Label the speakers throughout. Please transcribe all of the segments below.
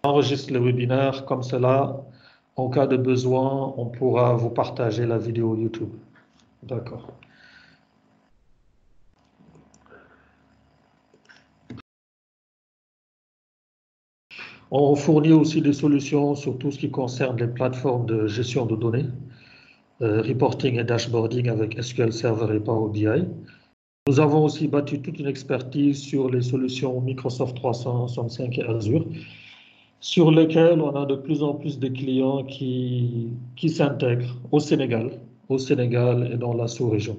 Speaker 1: enregistre le webinaire comme cela. En cas de besoin, on pourra vous partager la vidéo YouTube. D'accord. On fournit aussi des solutions sur tout ce qui concerne les plateformes de gestion de données, reporting et dashboarding avec SQL Server et Power BI. Nous avons aussi bâti toute une expertise sur les solutions Microsoft 365 et Azure, sur lesquelles on a de plus en plus de clients qui s'intègrent au Sénégal et dans la sous-région.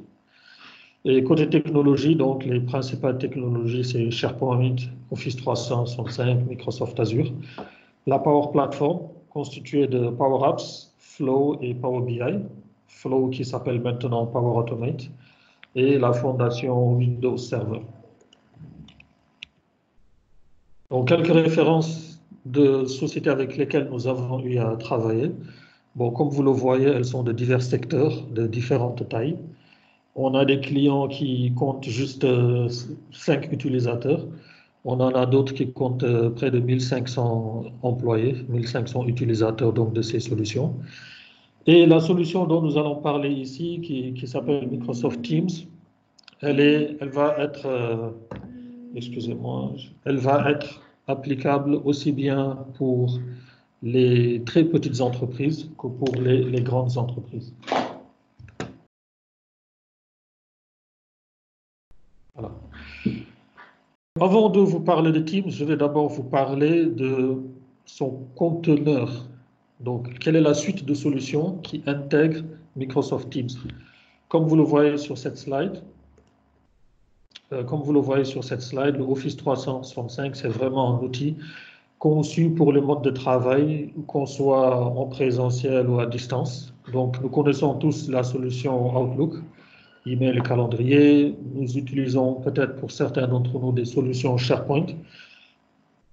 Speaker 1: Et côté technologie, donc les principales technologies, c'est SharePoint, Office 365, Microsoft Azure. La Power Platform, constituée de Power Apps, Flow et Power BI. Flow qui s'appelle maintenant Power Automate. Et la fondation Windows Server. Donc, quelques références de sociétés avec lesquelles nous avons eu à travailler. Bon, comme vous le voyez, elles sont de divers secteurs, de différentes tailles. On a des clients qui comptent juste 5 utilisateurs. On en a d'autres qui comptent près de 1500 employés, 1500 utilisateurs donc, de ces solutions. Et la solution dont nous allons parler ici, qui s'appelle Microsoft Teams, elle va être, excusez-moi, elle va être applicable aussi bien pour les très petites entreprises que pour les grandes entreprises. Voilà. Avant de vous parler de Teams, je vais d'abord vous parler de son conteneur. Donc, quelle est la suite de solutions qui intègre Microsoft Teams? Comme vous le voyez sur cette slide, le Office 365, c'est vraiment un outil conçu pour le mode de travail, qu'on soit en présentiel ou à distance. Donc, nous connaissons tous la solution Outlook, email et calendrier. Nous utilisons peut-être pour certains d'entre nous des solutions SharePoint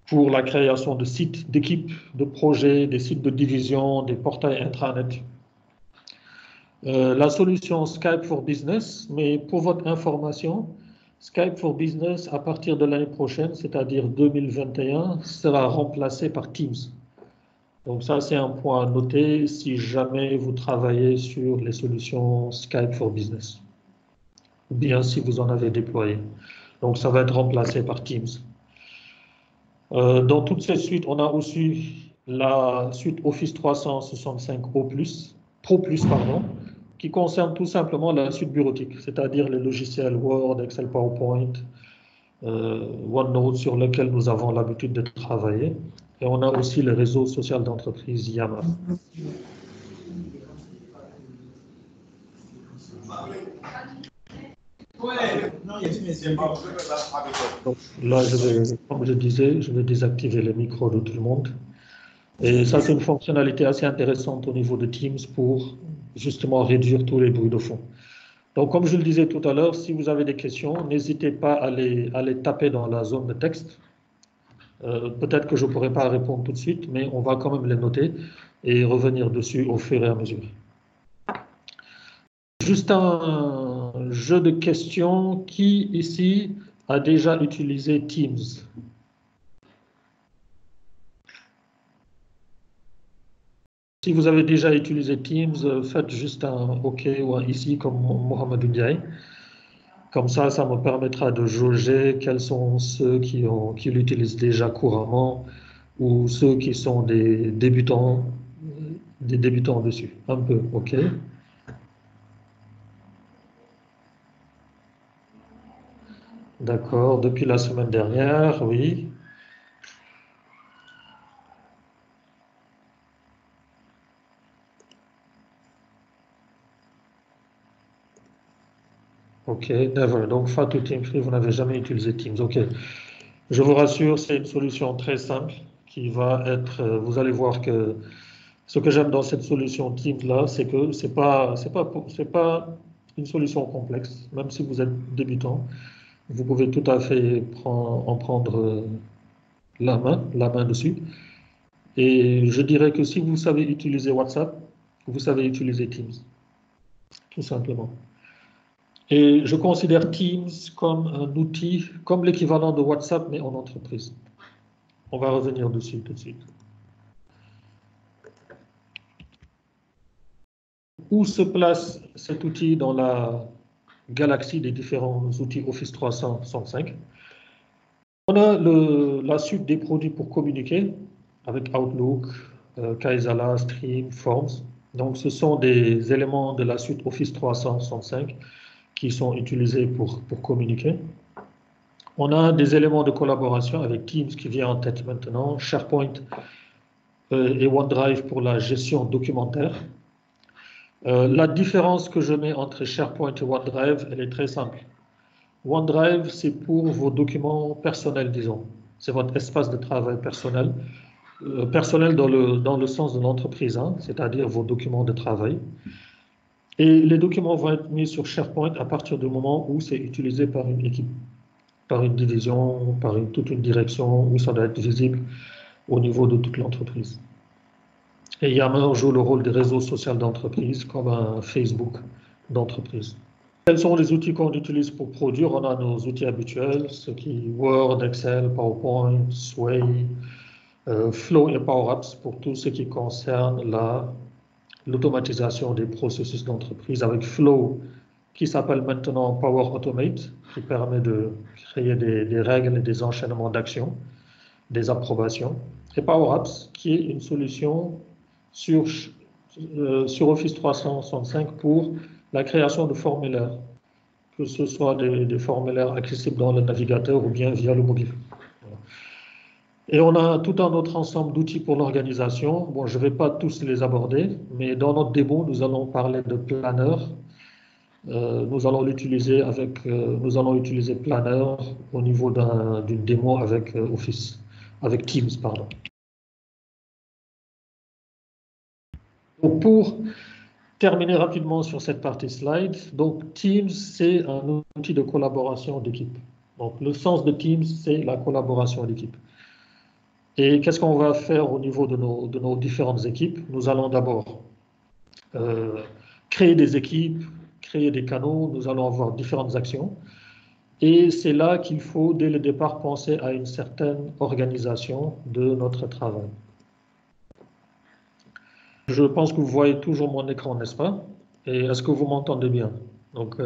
Speaker 1: pour la création de sites, d'équipes, de projets, des sites de division, des portails intranet. La solution Skype for Business, mais pour votre information, Skype for Business, à partir de l'année prochaine, c'est-à-dire 2021, sera remplacé par Teams. Donc ça, c'est un point à noter si jamais vous travaillez sur les solutions Skype for Business, ou bien si vous en avez déployé. Donc ça va être remplacé par Teams. Dans toutes ces suites, on a aussi la suite Office 365 Pro Plus, qui concerne tout simplement la suite bureautique, c'est-à-dire les logiciels Word, Excel, PowerPoint, OneNote sur lesquels nous avons l'habitude de travailler. Et on a aussi le réseau social d'entreprise Yammer. Donc là, comme je disais, je vais désactiver le micro de tout le monde. Et ça, c'est une fonctionnalité assez intéressante au niveau de Teams pour justement réduire tous les bruits de fond. Donc, comme je le disais tout à l'heure, si vous avez des questions, n'hésitez pas à les taper dans la zone de texte. Peut-être que je ne pourrai pas répondre tout de suite, mais on va quand même les noter et revenir dessus au fur et à mesure. Juste un jeu de questions. Qui ici a déjà utilisé Teams? Si vous avez déjà utilisé Teams, faites juste un OK ou un ici comme Mohamed Ndiaye. Comme ça me permettra de jauger quels sont ceux qui l'utilisent déjà couramment ou ceux qui sont des débutants dessus. Un peu, OK? D'accord, depuis la semaine dernière, oui. OK, never. Donc, Fatou Team Free, vous n'avez jamais utilisé Teams. OK. Je vous rassure, c'est une solution très simple qui va être, vous allez voir que ce que j'aime dans cette solution Teams-là, c'est que c'est pas une solution complexe. Même si vous êtes débutant, vous pouvez tout à fait en prendre la main dessus. Et je dirais que si vous savez utiliser WhatsApp, vous savez utiliser Teams, tout simplement. Et je considère Teams comme un outil, comme l'équivalent de WhatsApp, mais en entreprise. On va revenir dessus tout de suite. où se place cet outil dans la galaxie des différents outils Office 365? On a la suite des produits pour communiquer avec Outlook, Kaizala, Stream, Forms. Donc, ce sont des éléments de la suite Office 365 qui sont utilisés pour communiquer. On a des éléments de collaboration avec Teams qui vient en tête maintenant, SharePoint et OneDrive pour la gestion documentaire. La différence que je mets entre SharePoint et OneDrive, elle est très simple. OneDrive, c'est pour vos documents personnels, disons. C'est votre espace de travail personnel. Personnel dans le sens de l'entreprise, hein, c'est-à-dire vos documents de travail. Et les documents vont être mis sur SharePoint à partir du moment où c'est utilisé par une équipe, par une division, par toute une direction, où ça doit être visible au niveau de toute l'entreprise. Et Yammer joue le rôle des réseaux sociaux d'entreprise, comme un Facebook d'entreprise. Quels sont les outils qu'on utilise pour produire? On a nos outils habituels, ceux qui Word, Excel, PowerPoint, Sway, Flow et Power Apps pour tout ce qui concerne l'automatisation des processus d'entreprise avec Flow qui s'appelle maintenant Power Automate, qui permet de créer des règles et des enchaînements d'actions, des approbations, et Power Apps qui est une solution sur Office 365 pour la création de formulaires, que ce soit des formulaires accessibles dans le navigateur ou bien via le mobile. Et on a tout un autre ensemble d'outils pour l'organisation. Bon, je ne vais pas tous les aborder, mais dans notre démo, nous allons parler de Planner. Nous allons utiliser Planner au niveau d'une démo avec avec Teams, pardon. Donc pour terminer rapidement sur cette partie slide, donc Teams, c'est un outil de collaboration d'équipe. Donc le sens de Teams, c'est la collaboration d'équipe. Et qu'est-ce qu'on va faire au niveau de nos différentes équipes? Nous allons d'abord créer des équipes, créer des canaux, nous allons avoir différentes actions. Et c'est là qu'il faut, dès le départ, penser à une certaine organisation de notre travail. Je pense que vous voyez toujours mon écran, n'est-ce pas? Et est-ce que vous m'entendez bien? Donc,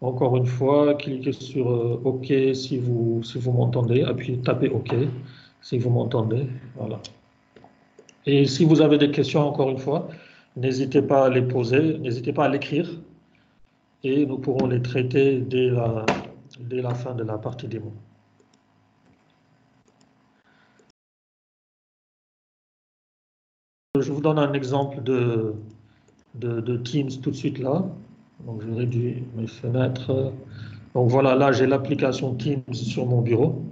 Speaker 1: encore une fois, cliquez sur OK si vous m'entendez, tapez OK si vous m'entendez. Voilà. Et si vous avez des questions, encore une fois, n'hésitez pas à les poser, n'hésitez pas à l'écrire et nous pourrons les traiter dès la fin de la partie démo. Je vous donne un exemple de Teams tout de suite là. Donc, je réduis mes fenêtres. Donc voilà, là j'ai l'application Teams sur mon bureau.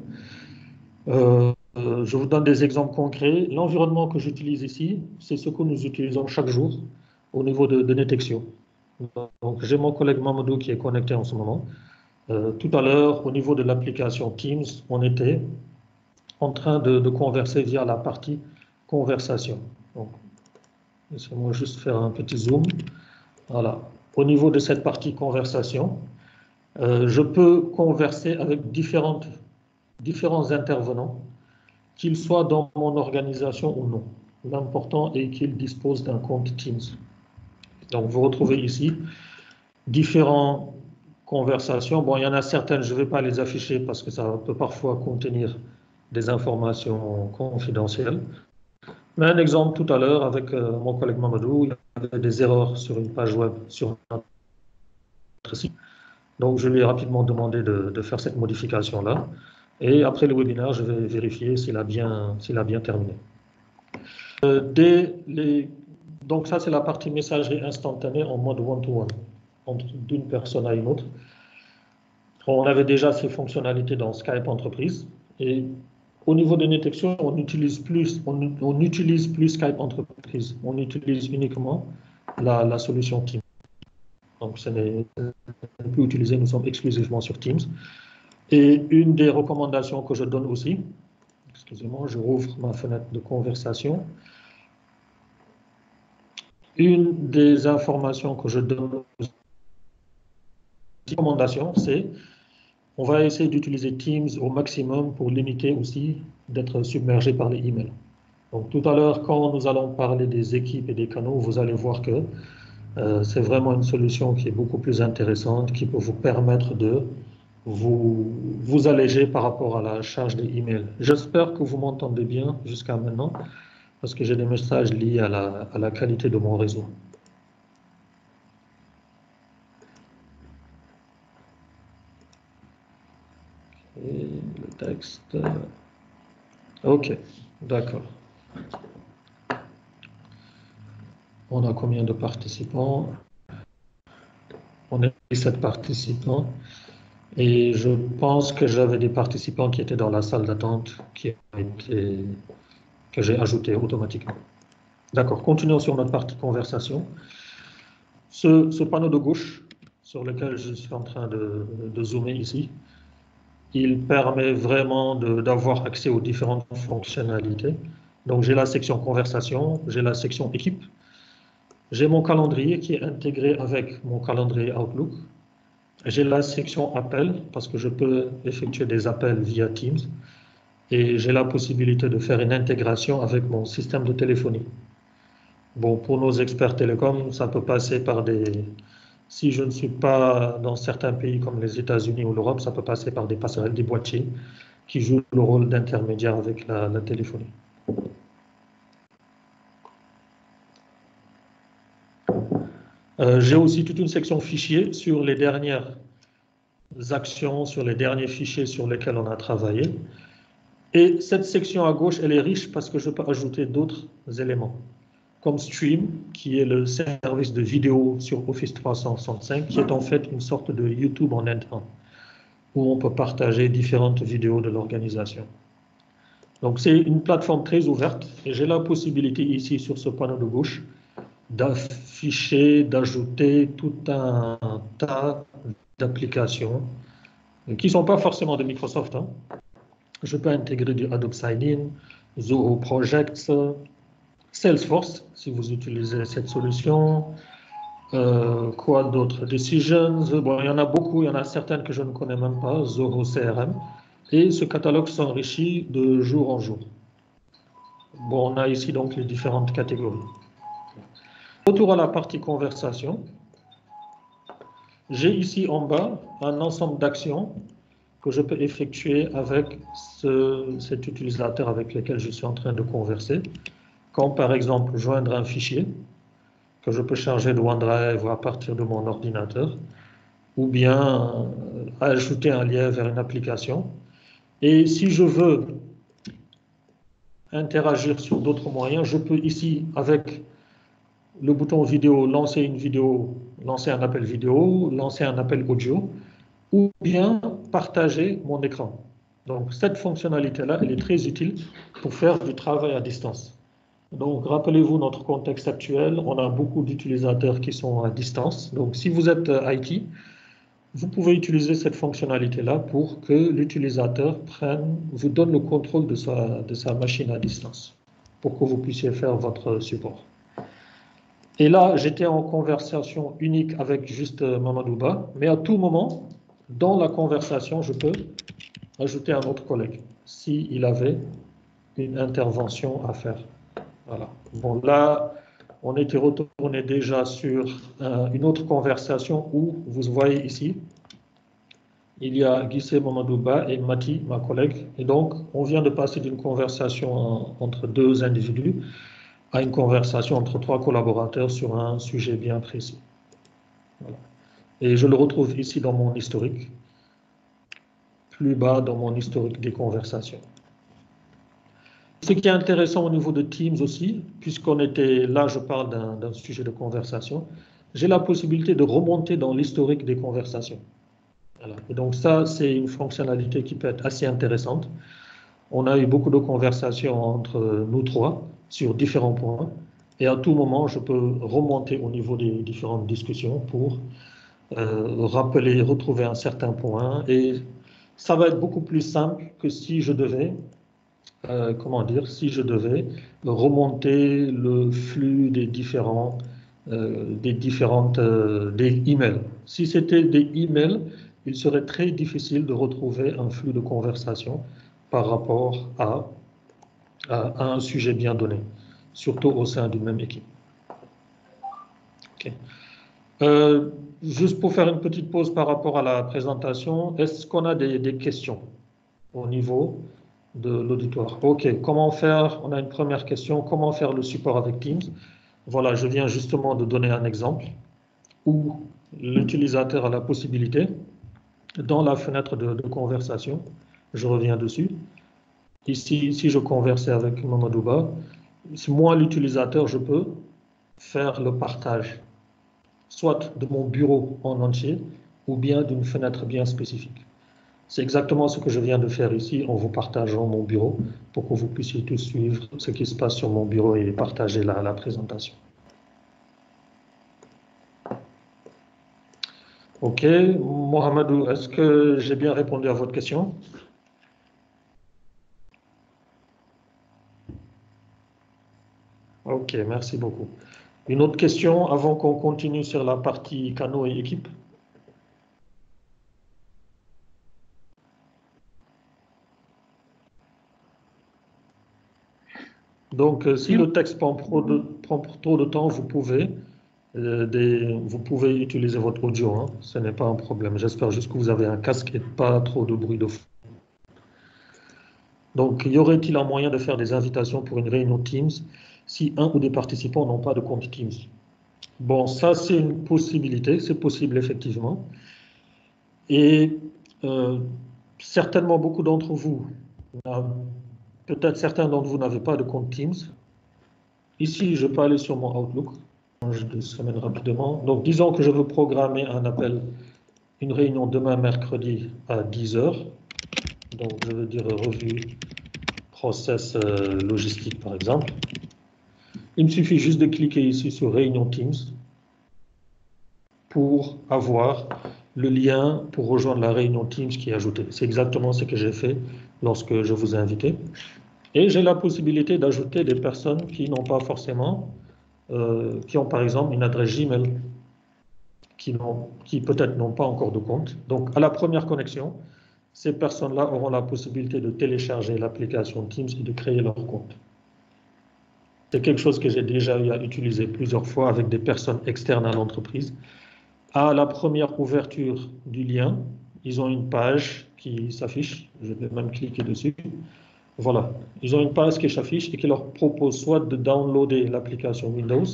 Speaker 1: Je vous donne des exemples concrets. L'environnement que j'utilise ici, c'est ce que nous utilisons chaque jour au niveau de Netextio. Donc j'ai mon collègue Mamadou qui est connecté en ce moment. Tout à l'heure, au niveau de l'application Teams, on était en train de converser via la partie conversation. Donc, laissez-moi juste faire un petit zoom. Voilà. Au niveau de cette partie conversation, je peux converser avec différents intervenants, qu'ils soient dans mon organisation ou non. L'important est qu'ils disposent d'un compte Teams. Donc, vous retrouvez ici différentes conversations. Bon, il y en a certaines, je ne vais pas les afficher parce que ça peut parfois contenir des informations confidentielles. Mais un exemple tout à l'heure avec mon collègue Mamadou, il y avait des erreurs sur une page web sur notre site. Donc, je lui ai rapidement demandé de faire cette modification-là. Et après le webinaire, je vais vérifier s'il a bien terminé. Donc, ça, c'est la partie messagerie instantanée en mode one-to-one, d'une personne à une autre. On avait déjà ces fonctionnalités dans Skype Entreprise. Et au niveau de Netextio, on n'utilise plus Skype Entreprise. On utilise uniquement la solution Teams. Donc, ce n'est plus utilisé, nous sommes exclusivement sur Teams. Et une des recommandations que je donne aussi, excusez-moi, je rouvre ma fenêtre de conversation. Une des informations que je donne, recommandation, c'est on va essayer d'utiliser Teams au maximum pour limiter aussi d'être submergé par les emails. Donc tout à l'heure, quand nous allons parler des équipes et des canaux, vous allez voir que C'est vraiment une solution qui est beaucoup plus intéressante, qui peut vous permettre de vous alléger par rapport à la charge des emails. J'espère que vous m'entendez bien jusqu'à maintenant, parce que j'ai des messages liés à la qualité de mon réseau. Et le texte. OK, d'accord. On a combien de participants? On est 17 participants. Et je pense que j'avais des participants qui étaient dans la salle d'attente que j'ai ajoutés automatiquement. D'accord, continuons sur notre partie conversation. Ce panneau de gauche sur lequel je suis en train de zoomer ici, il permet vraiment d'avoir accès aux différentes fonctionnalités. Donc j'ai la section conversation, j'ai la section équipe, j'ai mon calendrier qui est intégré avec mon calendrier Outlook. J'ai la section appel parce que je peux effectuer des appels via Teams et j'ai la possibilité de faire une intégration avec mon système de téléphonie. Bon, pour nos experts télécoms, ça peut passer par des... Si je ne suis pas dans certains pays comme les États-Unis ou l'Europe, ça peut passer par des passerelles, des boîtiers qui jouent le rôle d'intermédiaire avec la téléphonie. J'ai aussi toute une section fichiers sur les dernières actions, sur les derniers fichiers sur lesquels on a travaillé. Et cette section à gauche, elle est riche parce que je peux ajouter d'autres éléments, comme Stream, qui est le service de vidéo sur Office 365, qui est en fait une sorte de YouTube en interne, où on peut partager différentes vidéos de l'organisation. Donc c'est une plateforme très ouverte et j'ai la possibilité ici sur ce panneau de gauche d'afficher, d'ajouter tout un tas d'applications qui ne sont pas forcément de Microsoft. Je peux intégrer du Adobe Sign-in, Zoho Projects, Salesforce, si vous utilisez cette solution. Quoi d'autre? Decisions, bon, il y en a beaucoup, il y en a certaines que je ne connais même pas, Zoho CRM. Et ce catalogue s'enrichit de jour en jour. Bon, on a ici donc les différentes catégories. Retour à la partie conversation. J'ai ici en bas un ensemble d'actions que je peux effectuer avec cet utilisateur avec lequel je suis en train de converser, comme par exemple joindre un fichier que je peux charger de OneDrive ou à partir de mon ordinateur, ou bien ajouter un lien vers une application. Et si je veux interagir sur d'autres moyens, je peux ici, avec le bouton vidéo, lancer une vidéo, lancer un appel vidéo, lancer un appel audio, ou bien partager mon écran. Donc cette fonctionnalité-là, elle est très utile pour faire du travail à distance. Donc rappelez-vous notre contexte actuel, on a beaucoup d'utilisateurs qui sont à distance. Donc si vous êtes IT, vous pouvez utiliser cette fonctionnalité-là pour que l'utilisateur vous donne le contrôle de sa machine à distance, pour que vous puissiez faire votre support. Et là, j'étais en conversation unique avec juste Mamadouba, mais à tout moment, dans la conversation, je peux ajouter un autre collègue, s'il avait une intervention à faire. Voilà. Bon, là, on était retourné déjà sur une autre conversation où, vous voyez ici, il y a Guissé Mamadouba et Mati, ma collègue. Et donc, on vient de passer d'une conversation entre deux individus à une conversation entre trois collaborateurs sur un sujet bien précis. Voilà. Et je le retrouve ici dans mon historique, plus bas dans mon historique des conversations. Ce qui est intéressant au niveau de Teams aussi, puisqu'on était là, je parle d'un sujet de conversation, j'ai la possibilité de remonter dans l'historique des conversations. Voilà. Et donc ça, c'est une fonctionnalité qui peut être assez intéressante. On a eu beaucoup de conversations entre nous trois sur différents points. Et à tout moment, je peux remonter au niveau des différentes discussions pour rappeler, retrouver un certain point. Et ça va être beaucoup plus simple que si je devais, si je devais remonter le flux des des emails. Si c'était des emails, il serait très difficile de retrouver un flux de conversation par rapport à un sujet bien donné, surtout au sein d'une même équipe. Okay. Juste pour faire une petite pause par rapport à la présentation, est-ce qu'on a des questions au niveau de l'auditoire? OK, comment faire? On a une première question, comment faire le support avec Teams? Voilà, je viens justement de donner un exemple où l'utilisateur a la possibilité, dans la fenêtre de conversation, je reviens dessus, ici, si je conversais avec Mamadouba, moi l'utilisateur, je peux faire le partage, soit de mon bureau en entier, ou bien d'une fenêtre bien spécifique. C'est exactement ce que je viens de faire ici en vous partageant mon bureau pour que vous puissiez tous suivre ce qui se passe sur mon bureau et partager la présentation. OK, Mohamedou, est-ce que j'ai bien répondu à votre question? OK, merci beaucoup. Une autre question avant qu'on continue sur la partie canaux et équipe? Donc, si le texte prend trop de temps, vous pouvez utiliser votre audio, hein. Ce n'est pas un problème. J'espère juste que vous avez un casque et pas trop de bruit de fond. Donc, y aurait-il un moyen de faire des invitations pour une réunion Teams si un ou des participants n'ont pas de compte Teams? Bon, ça, c'est une possibilité, c'est possible effectivement. Et certainement beaucoup d'entre vous, peut-être certains d'entre vous n'avez pas de compte Teams. Ici, je peux aller sur mon Outlook. Je ramène rapidement. Donc, disons que je veux programmer un appel, une réunion demain mercredi à 10 heures. Donc, je veux dire revue process logistique, par exemple. Il me suffit juste de cliquer ici sur Réunion Teams pour avoir le lien pour rejoindre la réunion Teams qui est ajoutée. C'est exactement ce que j'ai fait lorsque je vous ai invité. Et j'ai la possibilité d'ajouter des personnes qui n'ont pas forcément, qui ont par exemple une adresse Gmail, qui peut-être n'ont pas encore de compte. Donc, à la première connexion, ces personnes-là auront la possibilité de télécharger l'application Teams et de créer leur compte. C'est quelque chose que j'ai déjà eu à utiliser plusieurs fois avec des personnes externes à l'entreprise. À la première ouverture du lien, ils ont une page qui s'affiche. Je vais même cliquer dessus. Voilà, ils ont une page qui s'affiche et qui leur propose soit de downloader l'application Windows,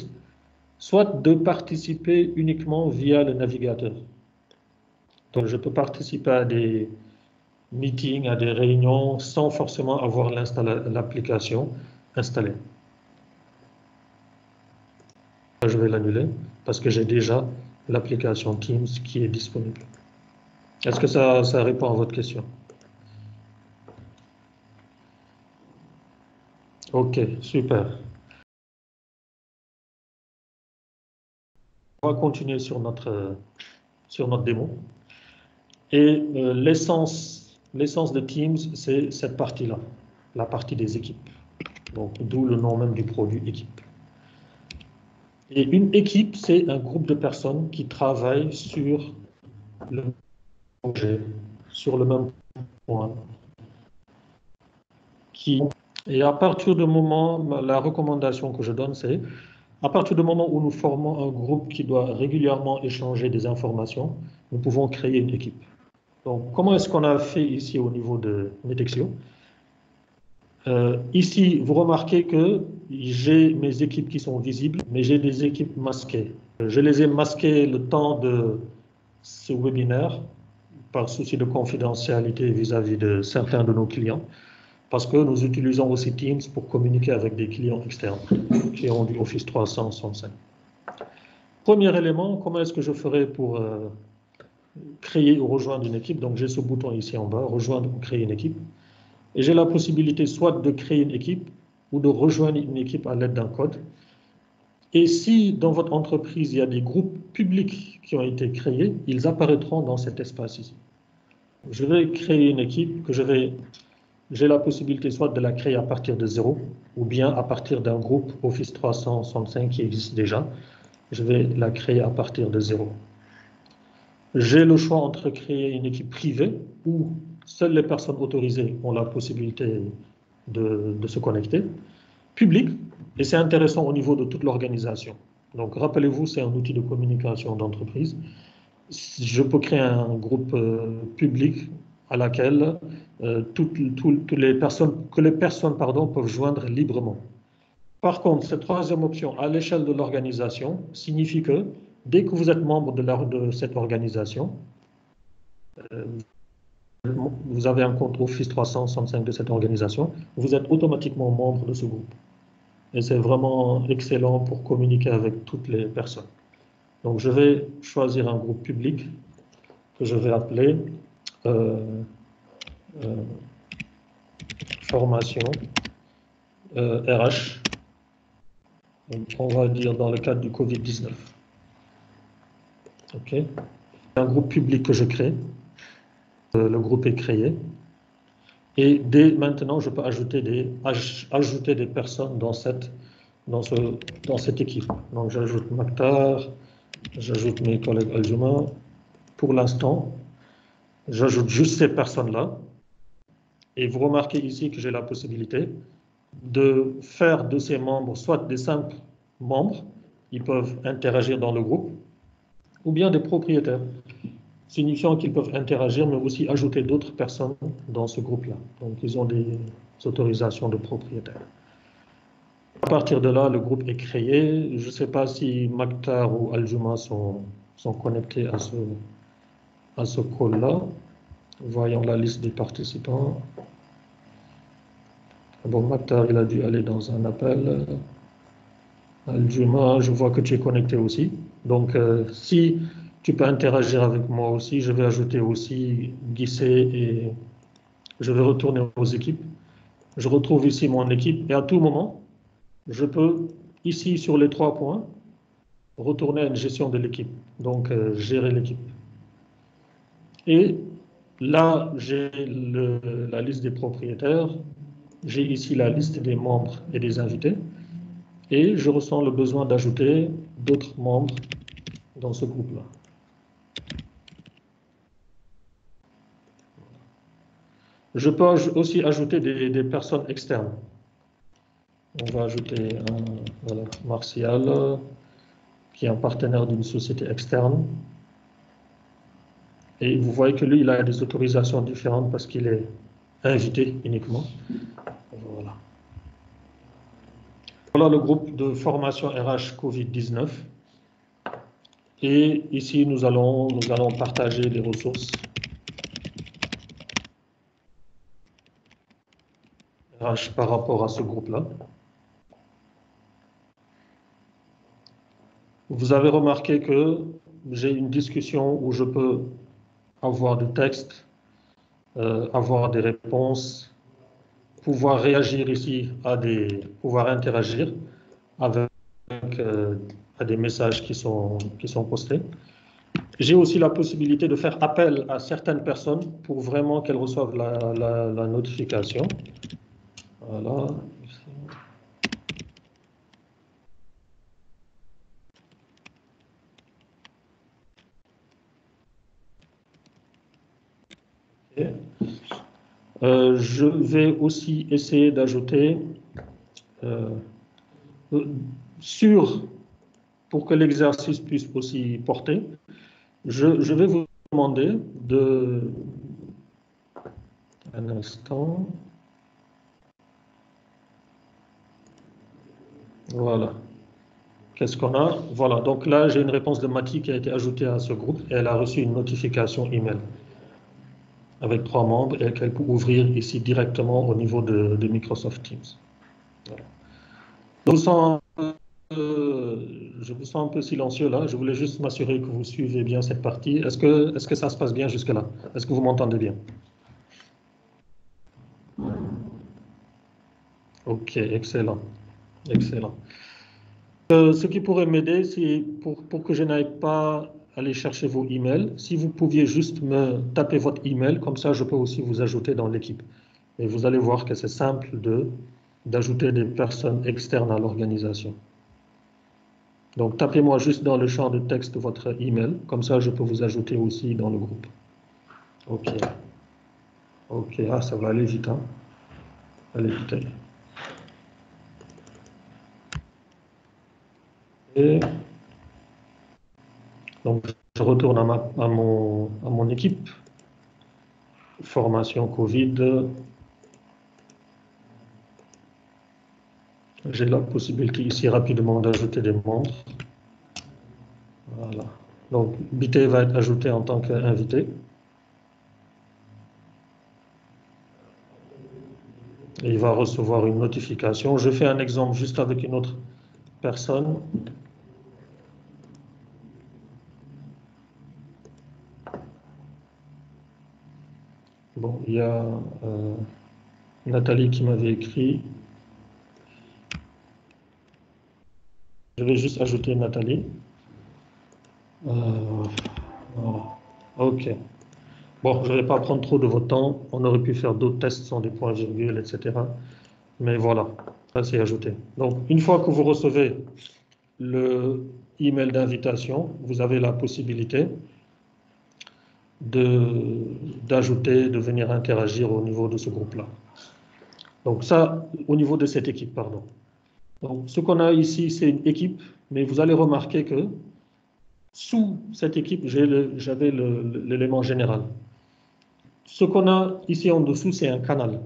Speaker 1: soit de participer uniquement via le navigateur. Donc, je peux participer à des meetings, à des réunions, sans forcément avoir l'application installée. Je vais l'annuler parce que j'ai déjà l'application Teams qui est disponible. Est-ce que ça répond à votre question? OK, super. On va continuer sur notre démo. Et l'essence de Teams, c'est cette partie-là, la partie des équipes. Donc, d'où le nom même du produit équipe. Et une équipe, c'est un groupe de personnes qui travaillent sur le projet, sur le même point. Et à partir du moment, la recommandation que je donne, c'est à partir du moment où nous formons un groupe qui doit régulièrement échanger des informations, nous pouvons créer une équipe. Donc, comment est-ce qu'on a fait ici au niveau de Netexio? Ici, vous remarquez que j'ai mes équipes qui sont visibles, mais j'ai des équipes masquées. Je les ai masquées le temps de ce webinaire par souci de confidentialité vis-à-vis de certains de nos clients, parce que nous utilisons aussi Teams pour communiquer avec des clients externes qui ont du Office 365. Premier élément, comment est-ce que je ferai pour créer ou rejoindre une équipe? Donc j'ai ce bouton ici en bas, rejoindre ou créer une équipe. Et j'ai la possibilité soit de créer une équipe ou de rejoindre une équipe à l'aide d'un code. Et si dans votre entreprise, il y a des groupes publics qui ont été créés, ils apparaîtront dans cet espace ici. Je vais créer une équipe que j'ai la possibilité soit de la créer à partir de zéro ou bien à partir d'un groupe Office 365 qui existe déjà. Je vais la créer à partir de zéro. J'ai le choix entre créer une équipe privée où seules les personnes autorisées ont la possibilité de se connecter, publique, et c'est intéressant au niveau de toute l'organisation. Donc, rappelez-vous, c'est un outil de communication d'entreprise. Je peux créer un groupe public à laquelle toutes les personnes, pardon, peuvent joindre librement. Par contre, cette troisième option, à l'échelle de l'organisation, signifie que dès que vous êtes membre de cette organisation, vous avez un compte Office 365 de cette organisation, vous êtes automatiquement membre de ce groupe. Et c'est vraiment excellent pour communiquer avec toutes les personnes. Donc, je vais choisir un groupe public que je vais appeler formation RH. Donc, on va dire dans le cadre du Covid-19. OK. Un groupe public que je crée. Le groupe est créé. Et dès maintenant, je peux ajouter des personnes dans cette équipe. Donc, j'ajoute Maktar, j'ajoute mes collègues Aljuma. Pour l'instant, j'ajoute juste ces personnes-là. Et vous remarquez ici que j'ai la possibilité de faire de ces membres soit des simples membres, ils peuvent interagir dans le groupe, ou bien des propriétaires, signifiant qu'ils peuvent interagir, mais aussi ajouter d'autres personnes dans ce groupe-là. Donc, ils ont des autorisations de propriétaires. À partir de là, le groupe est créé. Je ne sais pas si Maktar ou Aljuma sont connectés à ce call-là. Voyons la liste des participants. Bon, Maktar, il a dû aller dans un appel. Aljuma, je vois que tu es connecté aussi. Donc, si tu peux interagir avec moi aussi, je vais ajouter aussi Guissé et je vais retourner aux équipes. Je retrouve ici mon équipe et à tout moment, je peux, ici sur les 3 points, retourner à une gestion de l'équipe. Donc, gérer l'équipe. Et là, j'ai la liste des propriétaires. J'ai ici la liste des membres et des invités. Et je ressens le besoin d'ajouter d'autres membres dans ce groupe-là. Je peux aussi ajouter des personnes externes. On va ajouter voilà, Martial, qui est un partenaire d'une société externe. Et vous voyez que lui, il a des autorisations différentes parce qu'il est invité uniquement. Voilà. Voilà le groupe de formation RH Covid-19. Et ici, nous allons partager des ressources RH par rapport à ce groupe-là. Vous avez remarqué que j'ai une discussion où je peux avoir du texte, avoir des réponses, pouvoir réagir ici pouvoir interagir avec à des messages qui sont postés. J'ai aussi la possibilité de faire appel à certaines personnes pour vraiment qu'elles reçoivent la notification. Voilà. Okay. Je vais aussi essayer d'ajouter pour que l'exercice puisse aussi porter, je vais vous demander un instant. Voilà. Qu'est-ce qu'on a? Voilà. Donc là, j'ai une réponse de Mati qui a été ajoutée à ce groupe et elle a reçu une notification email avec 3 membres et qu'elle peut ouvrir ici directement au niveau de Microsoft Teams. Voilà. Je vous sens un peu silencieux là. Je voulais juste m'assurer que vous suivez bien cette partie. Est-ce que ça se passe bien jusque-là? Est-ce que vous m'entendez bien? Ok, excellent. Excellent. Ce qui pourrait m'aider, c'est pour que je n'aille pas aller chercher vos emails, si vous pouviez juste me taper votre email, comme ça je peux aussi vous ajouter dans l'équipe. Et vous allez voir que c'est simple d'ajouter des personnes externes à l'organisation. Donc tapez-moi juste dans le champ de texte votre email, comme ça je peux vous ajouter aussi dans le groupe. Ok. Ok, ah, ça va aller vite, hein. Allez vite. Donc, je retourne à mon équipe. Formation Covid. J'ai la possibilité ici rapidement d'ajouter des membres. Voilà. Donc, Bité va être ajouté en tant qu'invité. Et il va recevoir une notification. Je fais un exemple juste avec une autre personne. Bon, il y a Nathalie qui m'avait écrit. Je vais juste ajouter Nathalie. Voilà. OK. Bon, je ne vais pas prendre trop de votre temps. On aurait pu faire d'autres tests sans des points-virgules, etc. Mais voilà, ça c'est ajouté. Donc, une fois que vous recevez le email d'invitation, vous avez la possibilité d'ajouter, de venir interagir au niveau de ce groupe-là. Donc ça, au niveau de cette équipe, pardon. Donc, ce qu'on a ici, c'est une équipe, mais vous allez remarquer que sous cette équipe, j'avais l'élément général. Ce qu'on a ici en dessous, c'est un canal.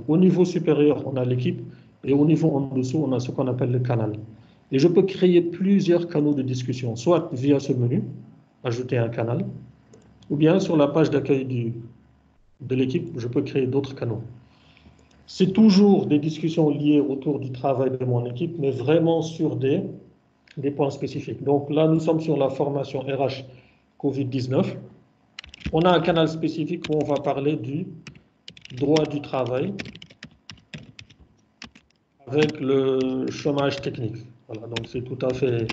Speaker 1: Au niveau supérieur, on a l'équipe, et au niveau en dessous, on a ce qu'on appelle le canal. Et je peux créer plusieurs canaux de discussion, soit via ce menu, ajouter un canal, ou bien sur la page d'accueil de l'équipe, je peux créer d'autres canaux. C'est toujours des discussions liées autour du travail de mon équipe, mais vraiment sur des points spécifiques. Donc là, nous sommes sur la formation RH Covid-19. On a un canal spécifique où on va parler du droit du travail avec le chômage technique. Voilà, donc c'est tout à fait...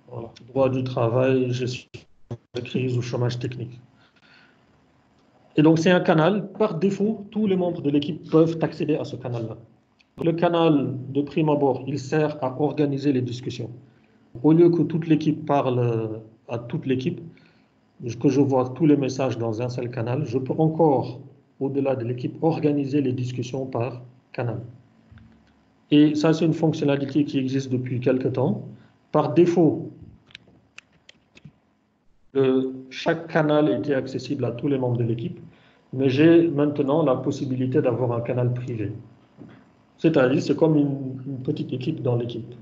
Speaker 1: Voilà, droit du travail, gestion de crise ou chômage technique. Et donc c'est un canal, par défaut, tous les membres de l'équipe peuvent accéder à ce canal-là. Le canal, de prime abord, il sert à organiser les discussions. Au lieu que toute l'équipe parle à toute l'équipe, que je vois tous les messages dans un seul canal, je peux encore, au-delà de l'équipe, organiser les discussions par canal. Et ça, c'est une fonctionnalité qui existe depuis quelque temps. Par défaut, chaque canal était accessible à tous les membres de l'équipe, mais j'ai maintenant la possibilité d'avoir un canal privé. C'est-à-dire, c'est comme une petite équipe dans l'équipe.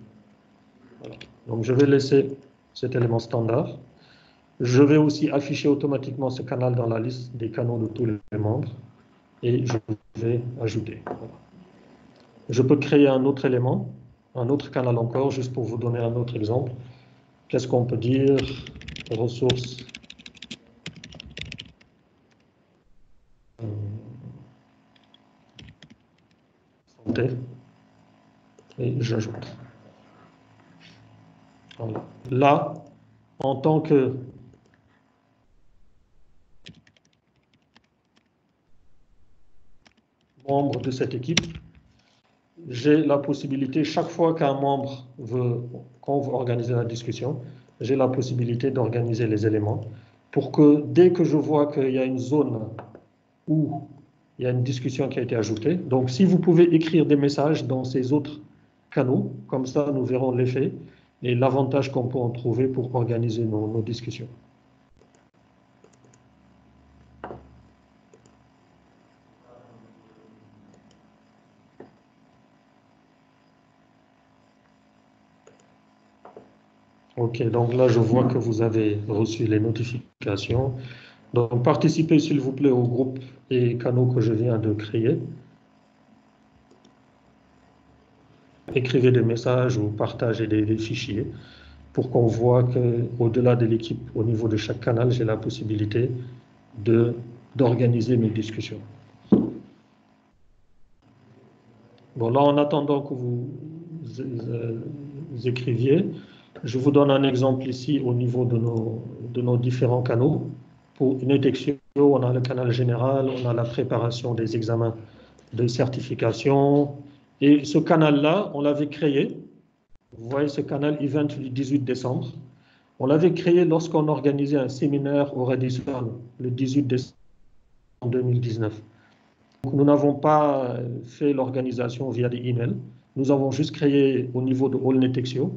Speaker 1: Voilà. Donc, je vais laisser cet élément standard. Je vais aussi afficher automatiquement ce canal dans la liste des canaux de tous les membres et je vais ajouter. Voilà. Je peux créer un autre élément, un autre canal encore, juste pour vous donner un autre exemple. Qu'est-ce qu'on peut dire? Ressources. Santé. Et j'ajoute. Voilà. Là, en tant que membre de cette équipe, j'ai la possibilité, chaque fois qu'un membre veut, qu'on veut organiser la discussion, j'ai la possibilité d'organiser les éléments pour que dès que je vois qu'il y a une zone où il y a une discussion qui a été ajoutée, donc si vous pouvez écrire des messages dans ces autres canaux, comme ça nous verrons l'effet et l'avantage qu'on peut en trouver pour organiser nos discussions. Ok, donc là, je vois que vous avez reçu les notifications. Donc, participez, s'il vous plaît, au groupe et canaux que je viens de créer. Écrivez des messages ou partagez des fichiers pour qu'on voit qu'au-delà de l'équipe, au niveau de chaque canal, j'ai la possibilité d'organiser mes discussions. Bon, là, en attendant que vous écriviez, je vous donne un exemple ici au niveau de nos différents canaux. Pour une Unetexio, on a le canal général, on a la préparation des examens de certification. Et ce canal-là, on l'avait créé. Vous voyez ce canal Event du 18 décembre. On l'avait créé lorsqu'on organisait un séminaire au Radisson le 18 décembre 2019. Donc, nous n'avons pas fait l'organisation via des emails. Nous avons juste créé au niveau de AllNetExio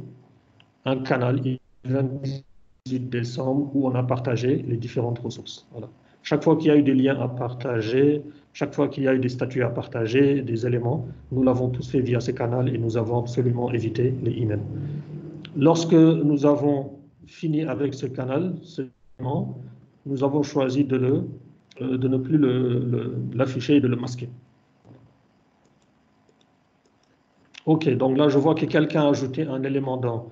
Speaker 1: un canal le 28 décembre où on a partagé les différentes ressources. Voilà. Chaque fois qu'il y a eu des liens à partager, chaque fois qu'il y a eu des statuts à partager, des éléments, nous l'avons tous fait via ces canaux et nous avons absolument évité les emails. Lorsque nous avons fini avec ce canal, nous avons choisi de ne plus l'afficher et de le masquer. OK, donc là, je vois que quelqu'un a ajouté un élément dans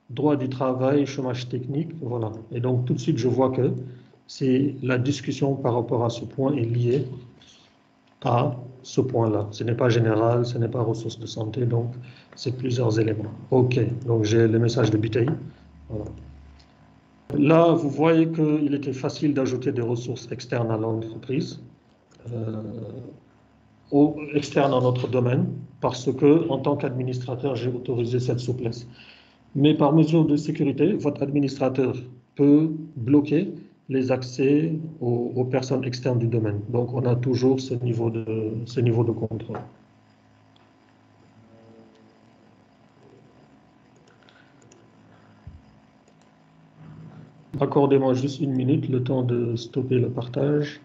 Speaker 1: droit du travail, chômage technique, voilà. Et donc, tout de suite, je vois que c'est la discussion par rapport à ce point est liée à ce point-là. Ce n'est pas général, ce n'est pas ressources de santé, donc c'est plusieurs éléments. OK, donc j'ai le message de BTI. Voilà. Là, vous voyez qu'il était facile d'ajouter des ressources externes à l'entreprise, externes à notre domaine, parce que, en tant qu'administrateur, j'ai autorisé cette souplesse. Mais par mesure de sécurité, votre administrateur peut bloquer les accès aux personnes externes du domaine. Donc, on a toujours ce niveau de contrôle. Accordez-moi juste une minute, le temps de stopper le partage.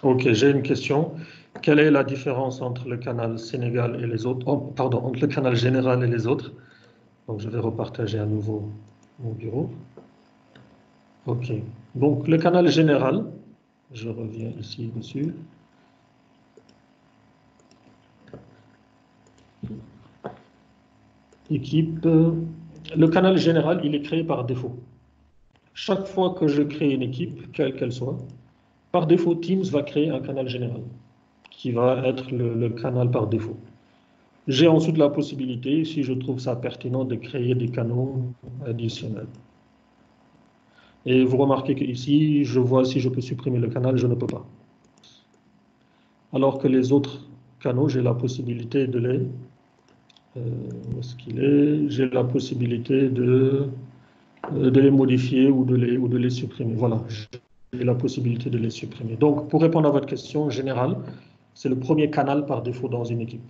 Speaker 1: OK, j'ai une question. Quelle est la différence entre le canal Sénégal et les autres? Oh, pardon, entre le canal général et les autres? Donc, je vais repartager à nouveau mon bureau. OK. Donc, le canal général, je reviens ici dessus. Équipe. Le canal général, il est créé par défaut. Chaque fois que je crée une équipe, quelle qu'elle soit, par défaut, Teams va créer un canal général, qui va être le canal par défaut. J'ai ensuite la possibilité, si je trouve ça pertinent, de créer des canaux additionnels. Et vous remarquez qu'ici, je vois si je peux supprimer le canal, je ne peux pas. Alors que les autres canaux, j'ai la possibilité de les... où est-ce qu'il est? J'ai la possibilité de les modifier ou de les supprimer. Voilà, j'ai la possibilité de les supprimer. Donc, pour répondre à votre question générale, c'est le premier canal par défaut dans une équipe.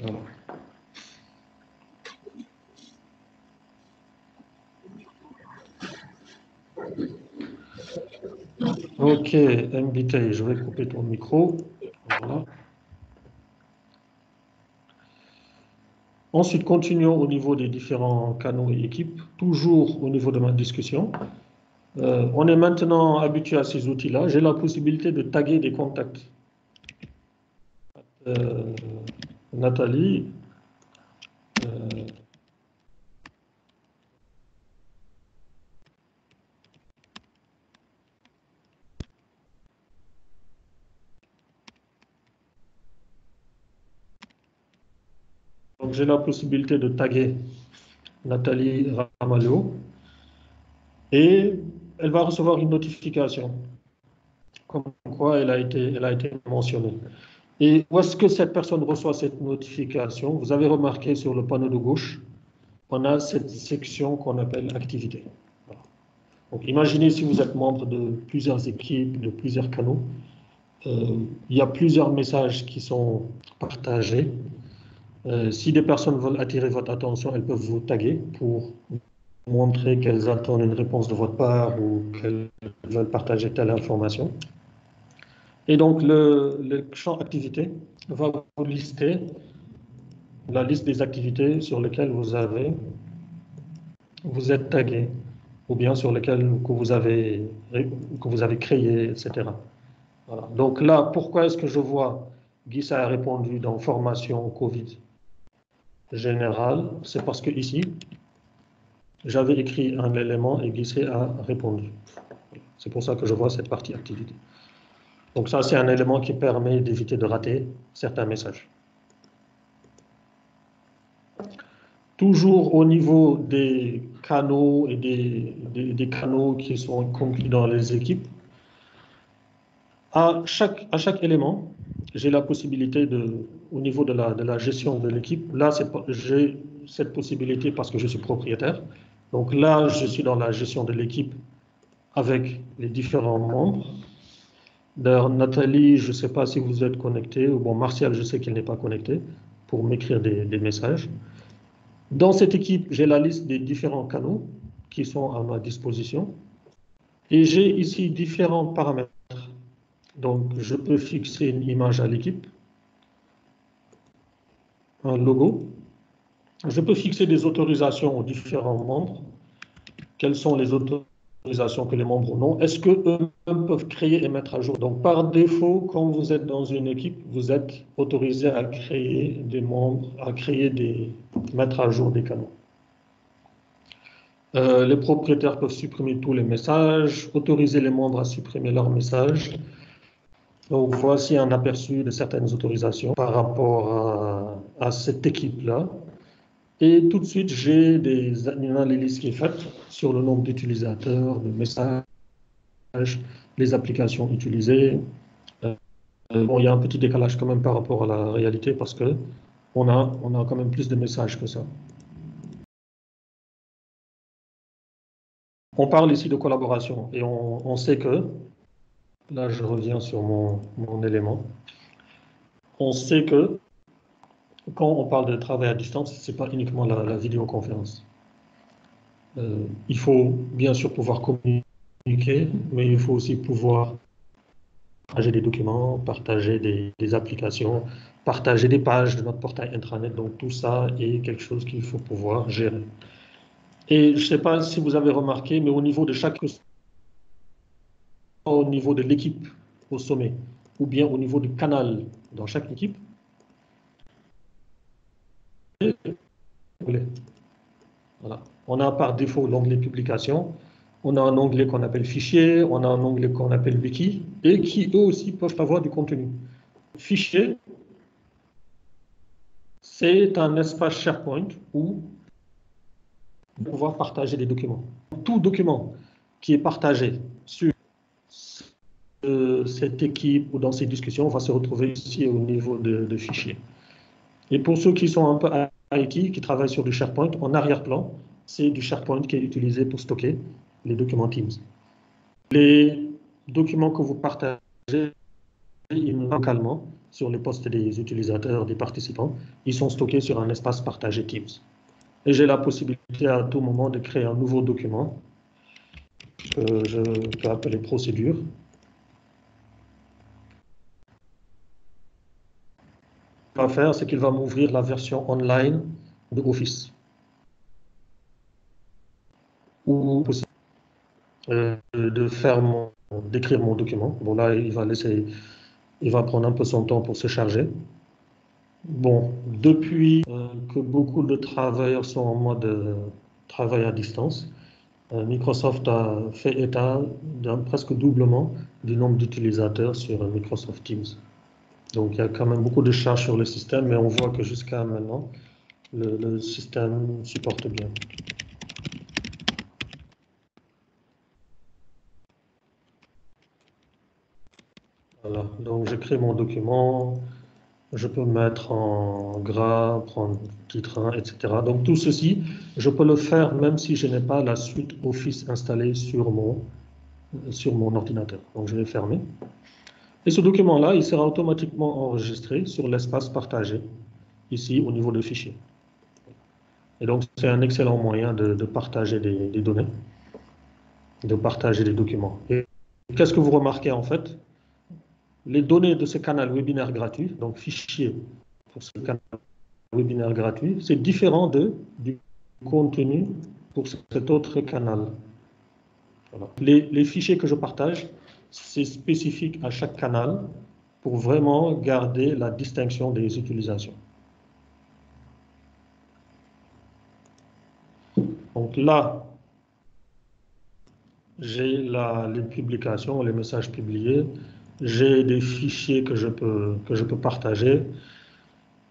Speaker 1: Voilà. OK, MBT, je vais couper ton micro. Voilà. Ensuite, continuons au niveau des différents canaux et équipes, toujours au niveau de ma discussion. On est maintenant habitué à ces outils-là. J'ai la possibilité de taguer des contacts. Nathalie, donc j'ai la possibilité de taguer Nathalie Ramalho et elle va recevoir une notification comme quoi elle a été mentionnée. Et où est-ce que cette personne reçoit cette notification? Vous avez remarqué sur le panneau de gauche, on a cette section qu'on appelle activité. Voilà. Donc imaginez si vous êtes membre de plusieurs équipes, de plusieurs canaux, il y a plusieurs messages qui sont partagés. Si des personnes veulent attirer votre attention, elles peuvent vous taguer pour montrer qu'elles attendent une réponse de votre part ou qu'elles veulent partager telle information. Et donc, le champ activité va vous lister la liste des activités sur lesquelles vous êtes tagué ou bien sur lesquelles que vous avez créé, etc. Voilà. Donc là, pourquoi est-ce que je vois Guy a répondu dans formation Covid générale? C'est parce que ici, j'avais écrit un élément et Guy a répondu. C'est pour ça que je vois cette partie activité. Donc ça, c'est un élément qui permet d'éviter de rater certains messages. Toujours au niveau des canaux et des canaux qui sont compris dans les équipes, à chaque élément, j'ai la possibilité au niveau de la gestion de l'équipe, là, j'ai cette possibilité parce que je suis propriétaire, Donc là, je suis dans la gestion de l'équipe avec les différents membres. D'ailleurs, Nathalie, je ne sais pas si vous êtes connecté, ou bon, Martial, je sais qu'il n'est pas connecté, pour m'écrire des messages. Dans cette équipe, j'ai la liste des différents canaux qui sont à ma disposition. Et j'ai ici différents paramètres. Donc, je peux fixer une image à l'équipe, un logo. Je peux fixer des autorisations aux différents membres. Quelles sont les autorisations que les membres ont? Est-ce qu'eux-mêmes peuvent créer et mettre à jour? Donc, par défaut, quand vous êtes dans une équipe, vous êtes autorisé à créer des membres, mettre à jour des canaux. Les propriétaires peuvent supprimer tous les messages, autoriser les membres à supprimer leurs messages. Donc, voici un aperçu de certaines autorisations par rapport à cette équipe-là. Et tout de suite, j'ai une analyse qui est faite sur le nombre d'utilisateurs, de messages, les applications utilisées. Bon, il y a un petit décalage quand même par rapport à la réalité parce que on a quand même plus de messages que ça. On parle ici de collaboration et on sait que, là je reviens sur mon élément, on sait que quand on parle de travail à distance, ce n'est pas uniquement la vidéoconférence. Il faut bien sûr pouvoir communiquer, mais il faut aussi pouvoir partager des documents, partager des applications, partager des pages de notre portail intranet. Donc tout ça est quelque chose qu'il faut pouvoir gérer. Et je ne sais pas si vous avez remarqué, mais au niveau de au niveau de l'équipe au sommet, ou bien au niveau du canal dans chaque équipe, voilà. On a par défaut l'onglet publication, on a un onglet qu'on appelle fichier, on a un onglet qu'on appelle wiki, et qui eux aussi peuvent avoir du contenu. Fichier, c'est un espace SharePoint où on va pouvoir partager des documents. Tout document qui est partagé sur cette équipe ou dans ces discussions va se retrouver ici au niveau de fichiers. Et pour ceux qui sont un peu IT, qui travaillent sur du SharePoint, en arrière-plan, c'est du SharePoint qui est utilisé pour stocker les documents Teams. Les documents que vous partagez localement sur les postes des utilisateurs, des participants, ils sont stockés sur un espace partagé Teams. Et j'ai la possibilité à tout moment de créer un nouveau document que je peux appeler procédure. Ce qu'il va faire, c'est qu'il va m'ouvrir la version online de Office. Ou possible d'écrire mon document. Bon, là, il va prendre un peu son temps pour se charger. Bon, depuis que beaucoup de travailleurs sont en mode travail à distance, Microsoft a fait état d'un presque doublement du nombre d'utilisateurs sur Microsoft Teams. Donc, il y a quand même beaucoup de charges sur le système, mais on voit que jusqu'à maintenant, le système supporte bien. Voilà, donc je crée mon document, je peux mettre en gras, prendre titre 1, etc. Donc tout ceci, je peux le faire même si je n'ai pas la suite Office installée sur mon ordinateur. Donc je vais fermer. Et ce document-là, il sera automatiquement enregistré sur l'espace partagé, ici au niveau de fichier. Et donc c'est un excellent moyen de partager des données, de partager des documents. Et qu'est-ce que vous remarquez en fait? Les données de ce canal webinaire gratuit, donc fichier pour ce canal webinaire gratuit, c'est différent du contenu pour cet autre canal. Voilà. Les fichiers que je partage, c'est spécifique à chaque canal pour vraiment garder la distinction des utilisations. Donc là, j'ai les publications, les messages publiés, j'ai des fichiers que je peux partager,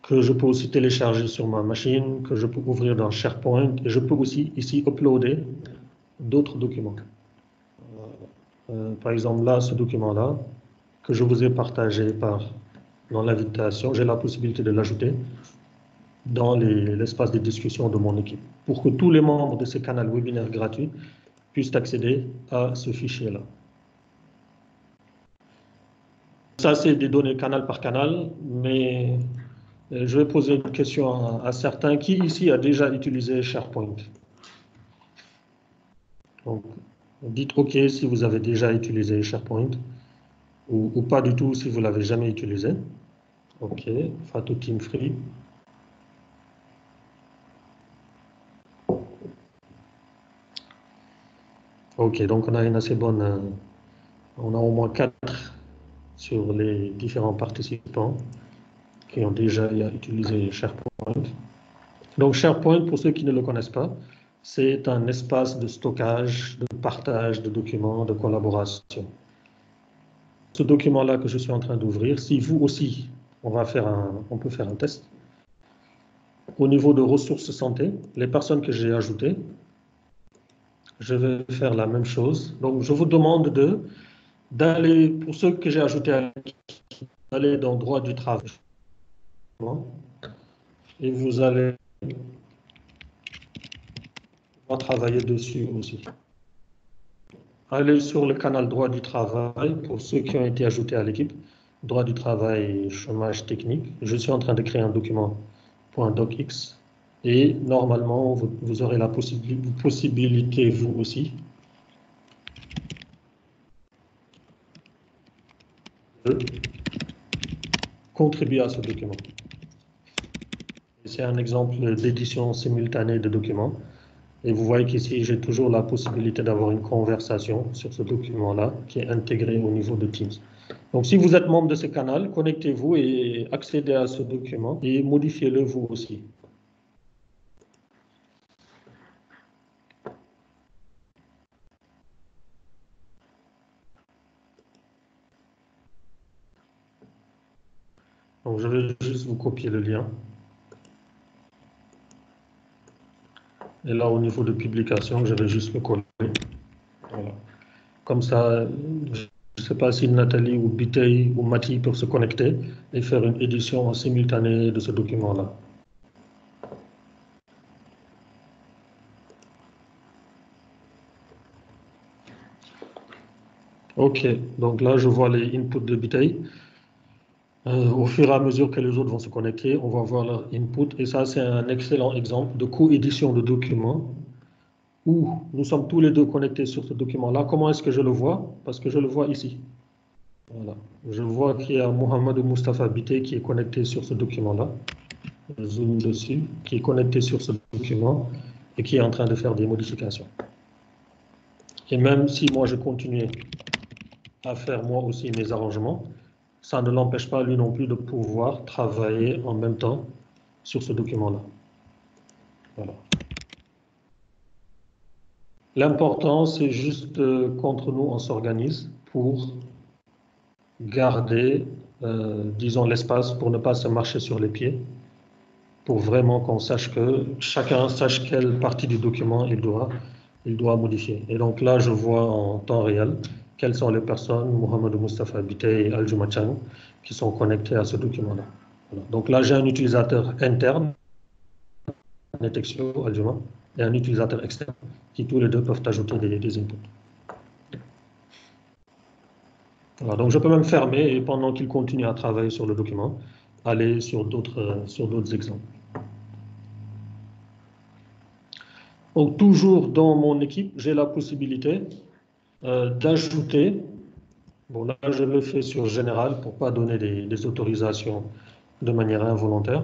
Speaker 1: que je peux aussi télécharger sur ma machine, que je peux ouvrir dans SharePoint, et je peux aussi ici uploader d'autres documents. Par exemple, là, ce document-là, que je vous ai partagé dans l'invitation, j'ai la possibilité de l'ajouter dans l'espace de discussion de mon équipe. pour que tous les membres de ce canal webinaire gratuit puissent accéder à ce fichier-là. Ça, c'est des données canal par canal, mais je vais poser une question à certains. Qui ici a déjà utilisé SharePoint? Donc, dites OK si vous avez déjà utilisé SharePoint ou pas du tout si vous ne l'avez jamais utilisé. OK, Fatou Team Free. OK, donc on a une assez bonne... on a au moins 4 sur les différents participants qui ont déjà utilisé SharePoint. Donc SharePoint, pour ceux qui ne le connaissent pas, c'est un espace de stockage, de partage de documents, de collaboration. Ce document-là que je suis en train d'ouvrir, si vous aussi, on peut faire un test. Au niveau de ressources santé, les personnes que j'ai ajoutées, je vais faire la même chose. Donc je vous demande d'aller, pour ceux que j'ai ajoutés, d'aller dans droit du travail. Et vous allez travailler dessus aussi. Allez sur le canal droit du travail pour ceux qui ont été ajoutés à l'équipe. Droit du travail, chômage technique. Je suis en train de créer un document .docx et normalement vous aurez la possibilité vous aussi de contribuer à ce document. C'est un exemple d'édition simultanée de documents. Et vous voyez qu'ici, j'ai toujours la possibilité d'avoir une conversation sur ce document-là qui est intégré au niveau de Teams. Donc, si vous êtes membre de ce canal, connectez-vous et accédez à ce document et modifiez-le vous aussi. Donc, je vais juste vous copier le lien. Et là, au niveau de publication, je vais juste le coller. Voilà. Comme ça, je ne sais pas si Nathalie ou Bitey ou Mati peuvent se connecter et faire une édition en simultané de ce document-là. OK, donc là, je vois les inputs de Bitey. Au fur et à mesure que les autres vont se connecter, on va voir leur input. Et ça, c'est un excellent exemple de coédition de documents où nous sommes tous les deux connectés sur ce document-là. Comment est-ce que je le vois? Parce que je le vois ici. Voilà. Je vois qu'il y a Mohamed Mustafa Bitey qui est connecté sur ce document-là. Je zoome dessus, qui est connecté sur ce document et qui est en train de faire des modifications. Et même si moi, je continue à faire moi aussi mes arrangements, ça ne l'empêche pas lui non plus de pouvoir travailler en même temps sur ce document-là. Voilà. L'important, c'est juste qu'entre nous, on s'organise pour garder, disons, l'espace pour ne pas se marcher sur les pieds, pour vraiment qu'on sache que chacun sache quelle partie du document il doit modifier. Et donc là, je vois en temps réel quelles sont les personnes, Mohamed Mustafa Bitey et Aljuma Chang, qui sont connectés à ce document-là. Voilà. Donc là, j'ai un utilisateur interne, Netexio, Aljuma, et un utilisateur externe, qui tous les deux peuvent ajouter des inputs. Voilà. Donc je peux même fermer et pendant qu'il continue à travailler sur le document, aller sur d'autres exemples. Donc toujours dans mon équipe, j'ai la possibilité d'ajouter, bon là je le fais sur général pour ne pas donner des autorisations de manière involontaire.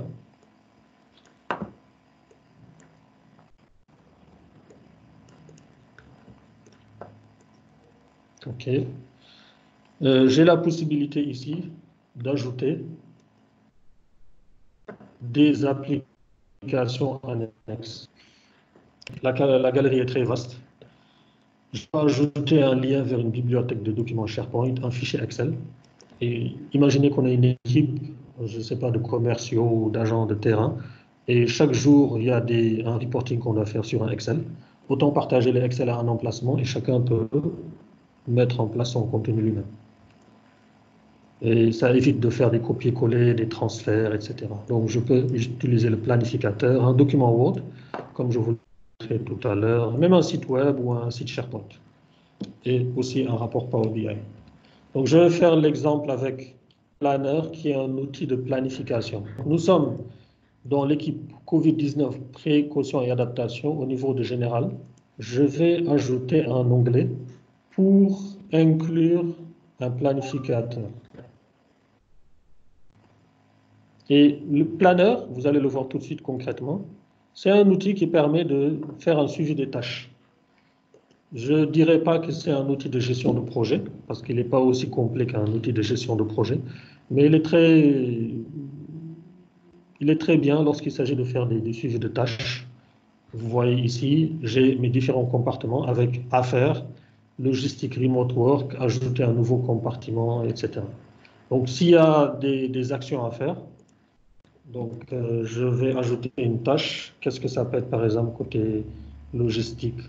Speaker 1: OK. J'ai la possibilité ici d'ajouter des applications annexes. La galerie est très vaste. Je peux ajouter un lien vers une bibliothèque de documents SharePoint, un fichier Excel. Et imaginez qu'on a une équipe, je ne sais pas, de commerciaux ou d'agents de terrain, et chaque jour, il y a un reporting qu'on doit faire sur un Excel. Autant partager les Excel à un emplacement et chacun peut mettre en place son contenu lui-même. Et ça évite de faire des copier-coller, des transferts, etc. Donc, je peux utiliser le planificateur, un document Word, comme je vous montrer tout à l'heure, même un site web ou un site SharePoint, et aussi un rapport Power BI. Donc, je vais faire l'exemple avec Planner, qui est un outil de planification. Nous sommes dans l'équipe Covid-19, précaution et adaptation au niveau de général. Je vais ajouter un onglet pour inclure un planificateur. Et le planner, vous allez le voir tout de suite concrètement, c'est un outil qui permet de faire un suivi des tâches. Je ne dirais pas que c'est un outil de gestion de projet, parce qu'il n'est pas aussi complet qu'un outil de gestion de projet, mais il est très bien lorsqu'il s'agit de faire des suivis de tâches. Vous voyez ici, j'ai mes différents compartiments avec affaires, logistique, remote work, ajouter un nouveau compartiment, etc. Donc, s'il y a des actions à faire, donc, je vais ajouter une tâche. Qu'est-ce que ça peut être, par exemple, côté logistique?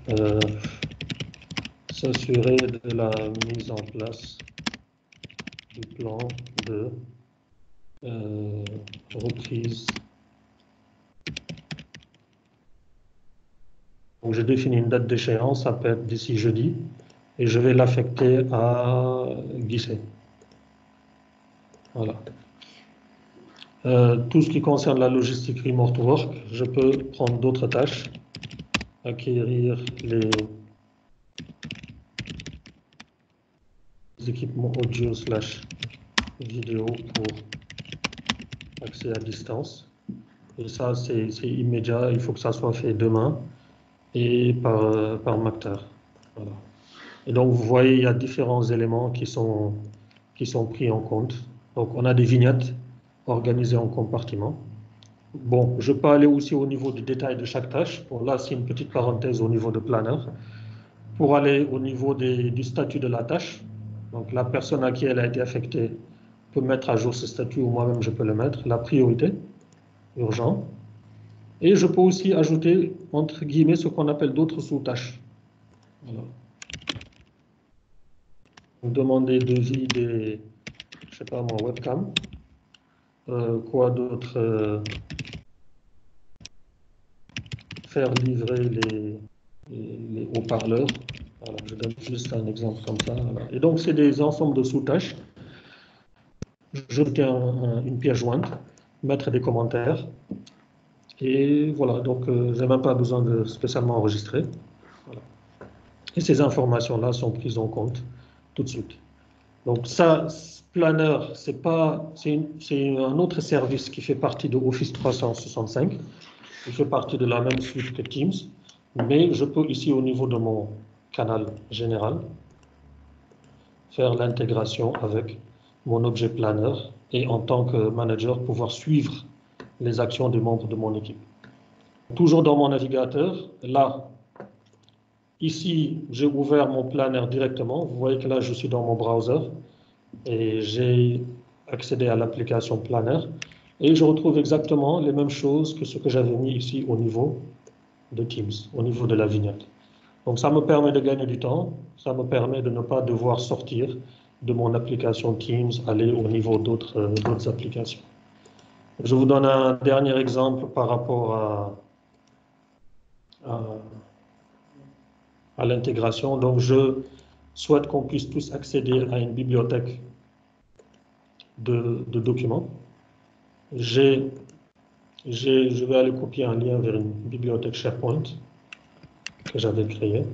Speaker 1: S'assurer de la mise en place du plan de reprise. Donc, je définis une date d'échéance, ça peut être d'ici jeudi, et je vais l'affecter à Guichet. Voilà. Tout ce qui concerne la logistique remote work, je peux prendre d'autres tâches, acquérir les équipements audio / vidéo pour accès à distance. Et ça, c'est immédiat, il faut que ça soit fait demain et par Mactar. Voilà. Et donc, vous voyez, il y a différents éléments qui sont pris en compte. Donc, on a des vignettes organisées en compartiments. Bon, je peux aller aussi au niveau du détail de chaque tâche. Bon, là, c'est une petite parenthèse au niveau de Planner. Pour aller au niveau du statut de la tâche, donc la personne à qui elle a été affectée peut mettre à jour ce statut ou moi-même je peux le mettre. La priorité, urgent. Et je peux aussi ajouter, entre guillemets, ce qu'on appelle d'autres sous-tâches. Voilà. Demander devis des, je sais pas moi, webcam. Quoi d'autre? Faire livrer les haut-parleurs. Voilà, je donne juste un exemple comme ça. Voilà. Et donc, c'est des ensembles de sous-tâches. Je tiens une pièce jointe, mettre des commentaires. Et voilà, donc je n'ai même pas besoin de spécialement enregistrer. Voilà. Et ces informations-là sont prises en compte tout de suite. Donc ça, Planner, c'est un autre service qui fait partie de Office 365. Il fait partie de la même suite que Teams. Mais je peux ici, au niveau de mon canal général, faire l'intégration avec mon objet Planner et en tant que manager, pouvoir suivre les actions des membres de mon équipe. Toujours dans mon navigateur, là, ici, j'ai ouvert mon Planner directement. Vous voyez que là, je suis dans mon browser et j'ai accédé à l'application Planner et je retrouve exactement les mêmes choses que ce que j'avais mis ici au niveau de Teams, au niveau de la vignette. Donc, ça me permet de gagner du temps, ça me permet de ne pas devoir sortir de mon application Teams, aller au niveau d'autres applications. Je vous donne un dernier exemple par rapport à l'intégration. Donc, je souhaite qu'on puisse tous accéder à une bibliothèque de documents. Je vais aller copier un lien vers une bibliothèque SharePoint que j'avais créée.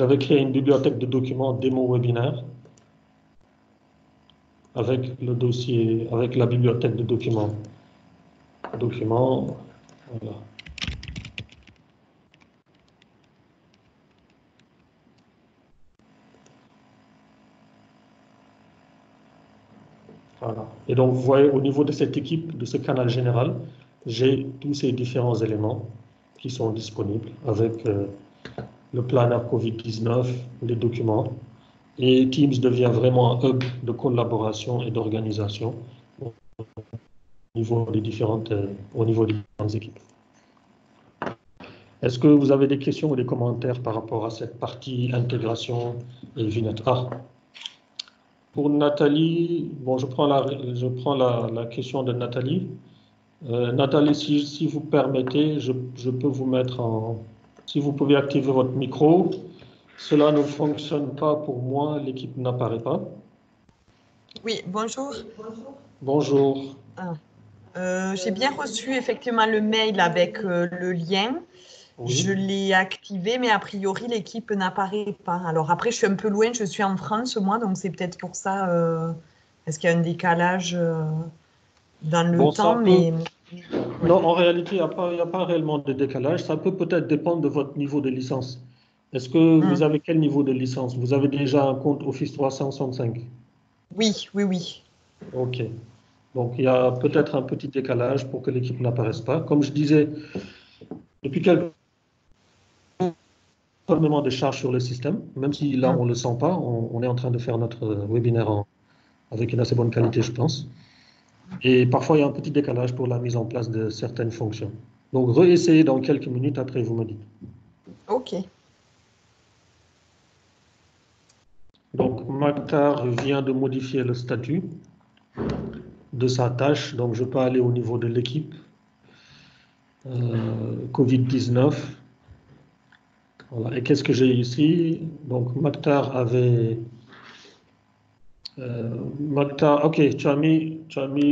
Speaker 1: J'avais créé une bibliothèque de documents démo webinaire avec le dossier, avec la bibliothèque de documents. Voilà. Voilà. Et donc, vous voyez, au niveau de cette équipe, de ce canal général, j'ai tous ces différents éléments qui sont disponibles avec le planner Covid-19, les documents. Et Teams devient vraiment un hub de collaboration et d'organisation au niveau des différentes équipes. Est-ce que vous avez des questions ou des commentaires par rapport à cette partie intégration et vignette? Pour Nathalie, bon, je prends la question de Nathalie. Nathalie, si vous permettez, je peux vous mettre en... Si vous pouvez activer votre micro. Cela ne fonctionne pas pour moi, l'équipe n'apparaît pas.
Speaker 2: Oui, bonjour.
Speaker 1: Bonjour.
Speaker 2: J'ai bien reçu effectivement le mail avec le lien.
Speaker 1: Oui.
Speaker 2: Je l'ai activé, mais a priori, l'équipe n'apparaît pas. Alors après, je suis un peu loin, je suis en France, moi, donc c'est peut-être pour ça. Est-ce qu'il y a un décalage dans le temps, mais...
Speaker 1: Non, en réalité, il n'y a pas réellement de décalage. Ça peut peut-être dépendre de votre niveau de licence. Est-ce que vous avez quel niveau de licence? Vous avez déjà un compte Office 365?
Speaker 2: Oui, oui, oui.
Speaker 1: OK. Donc, il y a peut-être un petit décalage pour que l'équipe n'apparaisse pas. Comme je disais, depuis quelques énormément de charges sur le système, même si là, on ne le sent pas, on est en train de faire notre webinaire avec une assez bonne qualité, je pense. Et parfois, il y a un petit décalage pour la mise en place de certaines fonctions. Donc, réessayez dans quelques minutes, après, vous me dites.
Speaker 2: OK.
Speaker 1: Donc, Maktar vient de modifier le statut de sa tâche. Donc, je peux aller au niveau de l'équipe. Covid-19. Voilà. Et qu'est-ce que j'ai ici? Donc, Maktar avait... Maktar, ok, tu as mis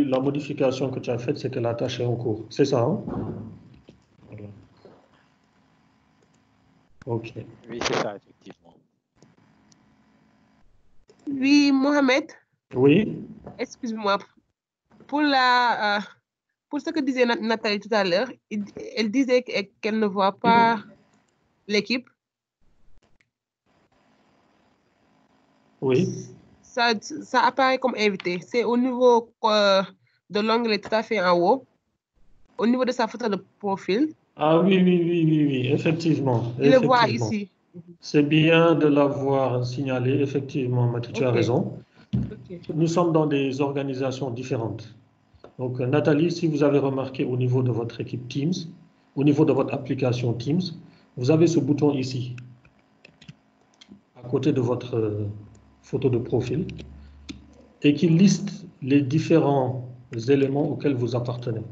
Speaker 1: la modification que tu as faite, c'est que la tâche est en cours. C'est ça, hein? Voilà. Ok.
Speaker 3: Oui, c'est ça, effectivement.
Speaker 4: Oui, Mohamed,
Speaker 1: Oui,
Speaker 4: excuse-moi. Pour pour ce que disait Nathalie tout à l'heure, elle disait qu'elle ne voit pas l'équipe.
Speaker 1: oui.
Speaker 4: Ça apparaît comme invité. C'est au niveau de l'onglet tout à fait en haut, au niveau de sa photo de profil.
Speaker 1: Ah oui, oui, oui, oui, oui, effectivement,
Speaker 4: Je le vois
Speaker 1: effectivement.
Speaker 4: ici.
Speaker 1: C'est bien de l'avoir signalé, effectivement, Mathieu, tu as raison.
Speaker 4: Okay.
Speaker 1: Nous sommes dans des organisations différentes. Donc, Nathalie, si vous avez remarqué au niveau de votre équipe Teams, au niveau de votre application Teams, vous avez ce bouton ici, à côté de votre photo de profil, et qui liste les différents éléments auxquels vous appartenez.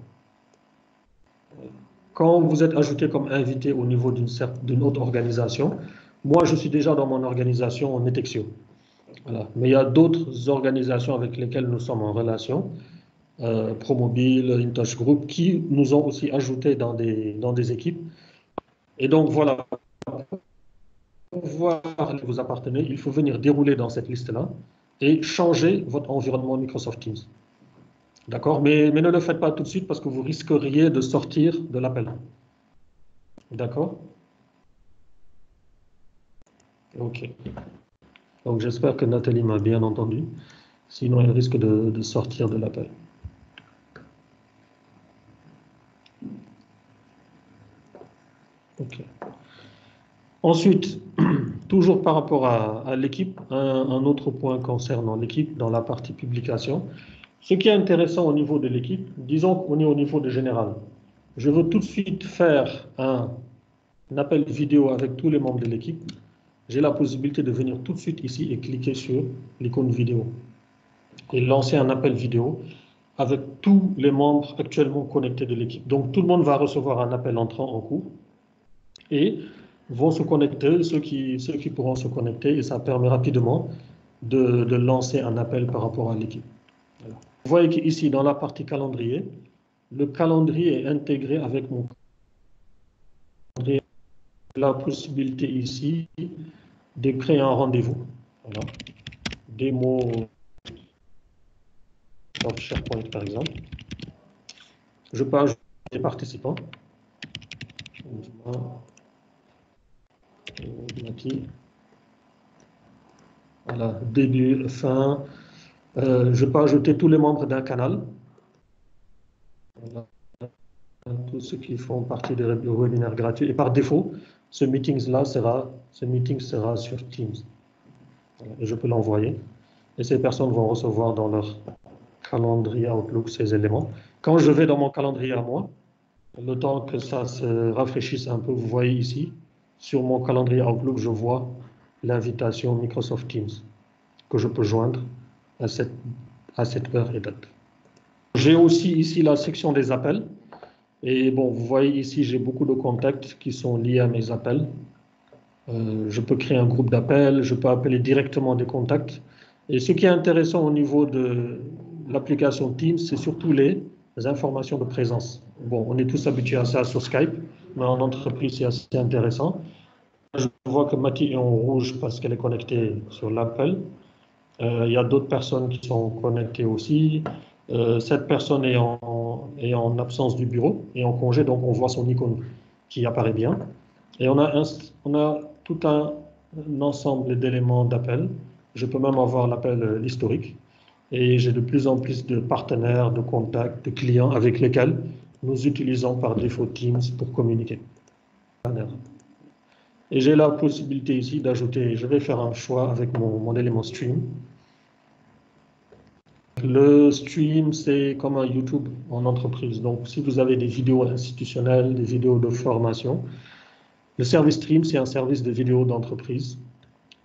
Speaker 1: Quand vous êtes ajouté comme invité au niveau d'une autre organisation, moi, je suis déjà dans mon organisation Netexio. Voilà. Mais il y a d'autres organisations avec lesquelles nous sommes en relation, Promobile, InTouch Group, qui nous ont aussi ajoutés dans des équipes. Et donc, voilà, pour voir que vous appartenez, il faut venir dérouler dans cette liste-là et changer votre environnement Microsoft Teams. D'accord? Mais ne le faites pas tout de suite parce que vous risqueriez de sortir de l'appel. D'accord? OK. Donc, j'espère que Nathalie m'a bien entendu. Sinon, elle risque de sortir de l'appel. OK. Ensuite, toujours par rapport à l'équipe, un autre point concernant l'équipe dans la partie publication. Ce qui est intéressant au niveau de l'équipe, disons qu'on est au niveau de général. Je veux tout de suite faire un appel vidéo avec tous les membres de l'équipe. J'ai la possibilité de venir tout de suite ici et cliquer sur l'icône vidéo et lancer un appel vidéo avec tous les membres actuellement connectés de l'équipe. Donc tout le monde va recevoir un appel entrant en cours et vont se connecter, ceux qui pourront se connecter, et ça permet rapidement de lancer un appel par rapport à l'équipe. Voilà. Vous voyez qu'ici, dans la partie calendrier, le calendrier est intégré avec mon calendrier. La possibilité ici de créer un rendez-vous. Voilà. Démo sur SharePoint, par exemple. Je peux ajouter des participants. Voilà, début, fin. Je peux ajouter tous les membres d'un canal. Voilà. Tous ceux qui font partie des webinaires gratuits. Et par défaut, ce meeting sera sur Teams. Voilà. Et je peux l'envoyer. Et ces personnes vont recevoir dans leur calendrier Outlook ces éléments. Quand je vais dans mon calendrier à moi, le temps que ça se rafraîchisse un peu, vous voyez ici, sur mon calendrier Outlook, je vois l'invitation Microsoft Teams que je peux joindre à cette heure et date. J'ai aussi ici la section des appels. Et bon, vous voyez ici, j'ai beaucoup de contacts qui sont liés à mes appels. Je peux créer un groupe d'appels, je peux appeler directement des contacts. Et ce qui est intéressant au niveau de l'application Teams, c'est surtout les informations de présence. Bon, on est tous habitués à ça sur Skype, mais en entreprise, c'est assez intéressant. Je vois que Mathie est en rouge parce qu'elle est connectée sur l'appel. Il y a d'autres personnes qui sont connectées aussi. Cette personne est en absence du bureau et en congé, donc on voit son icône qui apparaît bien. Et on a tout un ensemble d'éléments d'appel. Je peux même avoir l'appel historique. Et j'ai de plus en plus de partenaires, de contacts, de clients avec lesquels nous utilisons par défaut Teams pour communiquer. Et j'ai la possibilité ici d'ajouter, je vais faire un choix avec mon élément stream. Le stream, c'est comme un YouTube en entreprise. Donc, si vous avez des vidéos institutionnelles, des vidéos de formation, le service stream, c'est un service de vidéo d'entreprise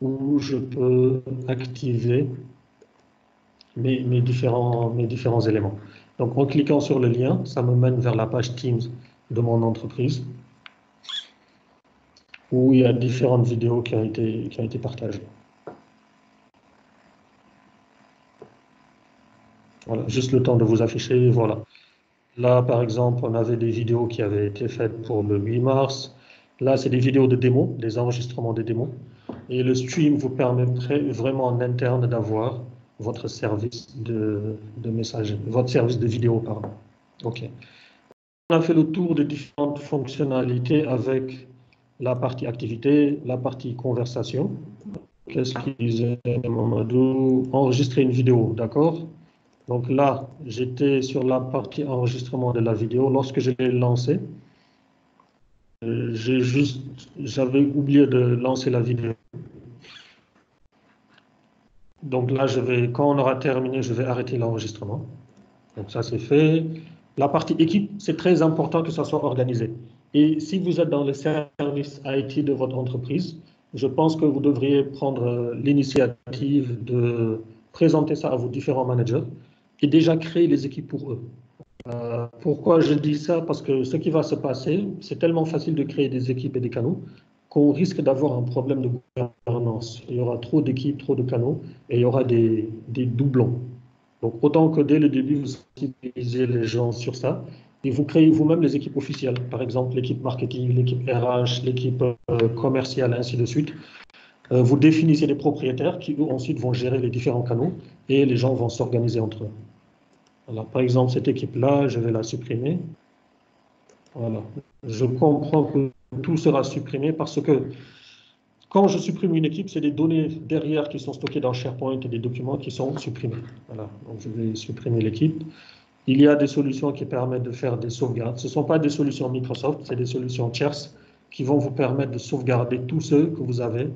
Speaker 1: où je peux activer mes différents éléments. Donc, en cliquant sur le lien, ça me mène vers la page Teams de mon entreprise où il y a différentes vidéos qui ont été partagées. Voilà, juste le temps de vous afficher, voilà. Là, par exemple, on avait des vidéos qui avaient été faites pour le 8 mars. Là, c'est des vidéos de démos, des enregistrements de démos. Et le stream vous permettrait vraiment en interne d'avoir votre service de messagerie, votre service de vidéo, pardon. OK. On a fait le tour de différentes fonctionnalités avec la partie activité, la partie conversation. Qu'est-ce qu'il disait, Mamadou? Enregistrer une vidéo, d'accord? Donc là, j'étais sur la partie enregistrement de la vidéo. Lorsque je l'ai lancée, j'avais oublié de lancer la vidéo. Donc là, quand on aura terminé, je vais arrêter l'enregistrement. Donc ça, c'est fait. La partie équipe, c'est très important que ça soit organisé. Et si vous êtes dans le service IT de votre entreprise, je pense que vous devriez prendre l'initiative de présenter ça à vos différents managers et déjà créer les équipes pour eux. Pourquoi je dis ça? Parce que ce qui va se passer, c'est tellement facile de créer des équipes et des canaux qu'on risque d'avoir un problème de gouvernance. Il y aura trop d'équipes, trop de canaux et il y aura des doublons. Donc autant que dès le début, vous sensibilisez les gens sur ça et vous créez vous-même les équipes officielles. Par exemple, l'équipe marketing, l'équipe RH, l'équipe commerciale, ainsi de suite. Vous définissez des propriétaires qui, eux, ensuite vont gérer les différents canaux et les gens vont s'organiser entre eux. Voilà. Par exemple, cette équipe-là, je vais la supprimer. Voilà. Je comprends que tout sera supprimé parce que quand je supprime une équipe, c'est des données derrière qui sont stockées dans SharePoint et des documents qui sont supprimés. Voilà. Donc, je vais supprimer l'équipe. Il y a des solutions qui permettent de faire des sauvegardes. Ce ne sont pas des solutions Microsoft, c'est des solutions tierces qui vont vous permettre de sauvegarder tous ceux que vous avez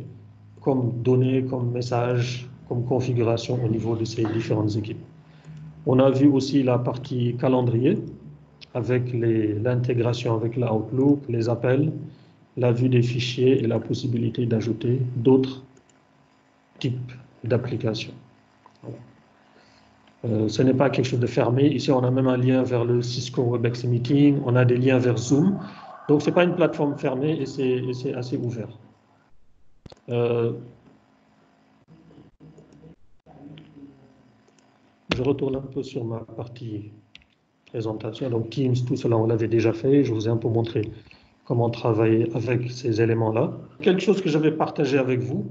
Speaker 1: comme données, comme messages, comme configuration au niveau de ces différentes équipes. On a vu aussi la partie calendrier avec l'intégration avec l'Outlook, les appels, la vue des fichiers et la possibilité d'ajouter d'autres types d'applications. Voilà. Ce n'est pas quelque chose de fermé. Ici, on a même un lien vers le Cisco Webex Meeting, on a des liens vers Zoom. Donc, ce n'est pas une plateforme fermée et c'est assez ouvert. Je retourne un peu sur ma partie présentation. Donc Teams, tout cela, on l'avait déjà fait. Je vous ai un peu montré comment travailler avec ces éléments-là. Quelque chose que je vais partager avec vous,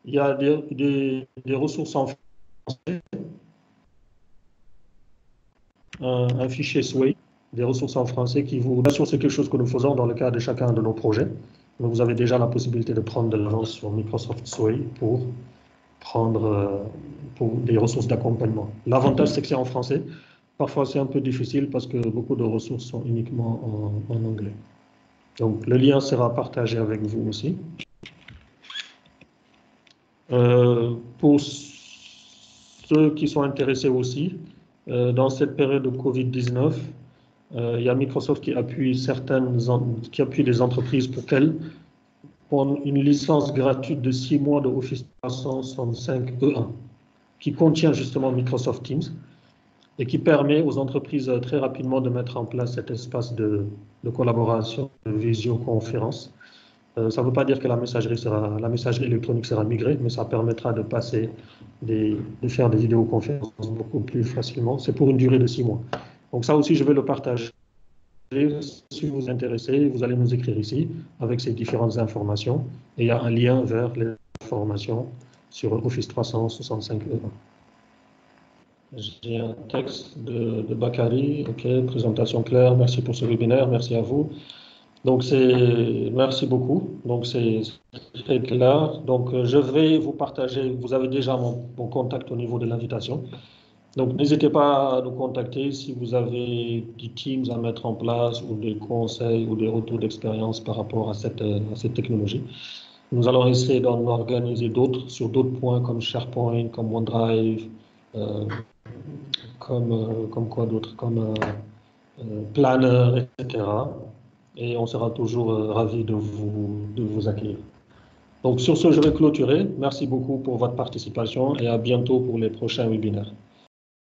Speaker 1: il y a des ressources en français, un fichier Sway, des ressources en français qui vous... Bien sûr, c'est quelque chose que nous faisons dans le cadre de chacun de nos projets. Mais vous avez déjà la possibilité de prendre de l'avance sur Microsoft Sway pour prendre pour des ressources d'accompagnement. L'avantage, c'est que c'est en français. Parfois, c'est un peu difficile parce que beaucoup de ressources sont uniquement en anglais. Donc, le lien sera partagé avec vous aussi. Pour ceux qui sont intéressés aussi, dans cette période de Covid-19, il y a Microsoft qui appuie les entreprises pour qu'elles prennent une licence gratuite de 6 mois de Office 365 E1, qui contient justement Microsoft Teams. et qui permet aux entreprises très rapidement de mettre en place cet espace de collaboration, de visioconférence. Ça ne veut pas dire que la messagerie électronique sera migrée, mais ça permettra de faire des vidéoconférences beaucoup plus facilement. C'est pour une durée de 6 mois. Donc ça aussi, je vais le partager. Si vous vous intéressez, vous allez nous écrire ici avec ces différentes informations. Et il y a un lien vers les informations sur Office 365. J'ai un texte de Bakary. OK, présentation claire. Merci pour ce webinaire. Merci à vous. Donc, merci beaucoup. Donc, c'est très clair. Donc, je vais vous partager. Vous avez déjà mon contact au niveau de l'invitation. Donc, n'hésitez pas à nous contacter si vous avez des teams à mettre en place ou des conseils ou des retours d'expérience par rapport à cette technologie. Nous allons essayer d'en organiser d'autres sur d'autres points comme SharePoint, comme OneDrive, comme quoi d'autre, comme Planner, etc. Et on sera toujours ravis de vous accueillir. Donc, sur ce, je vais clôturer. Merci beaucoup pour votre participation et à bientôt pour les prochains webinaires.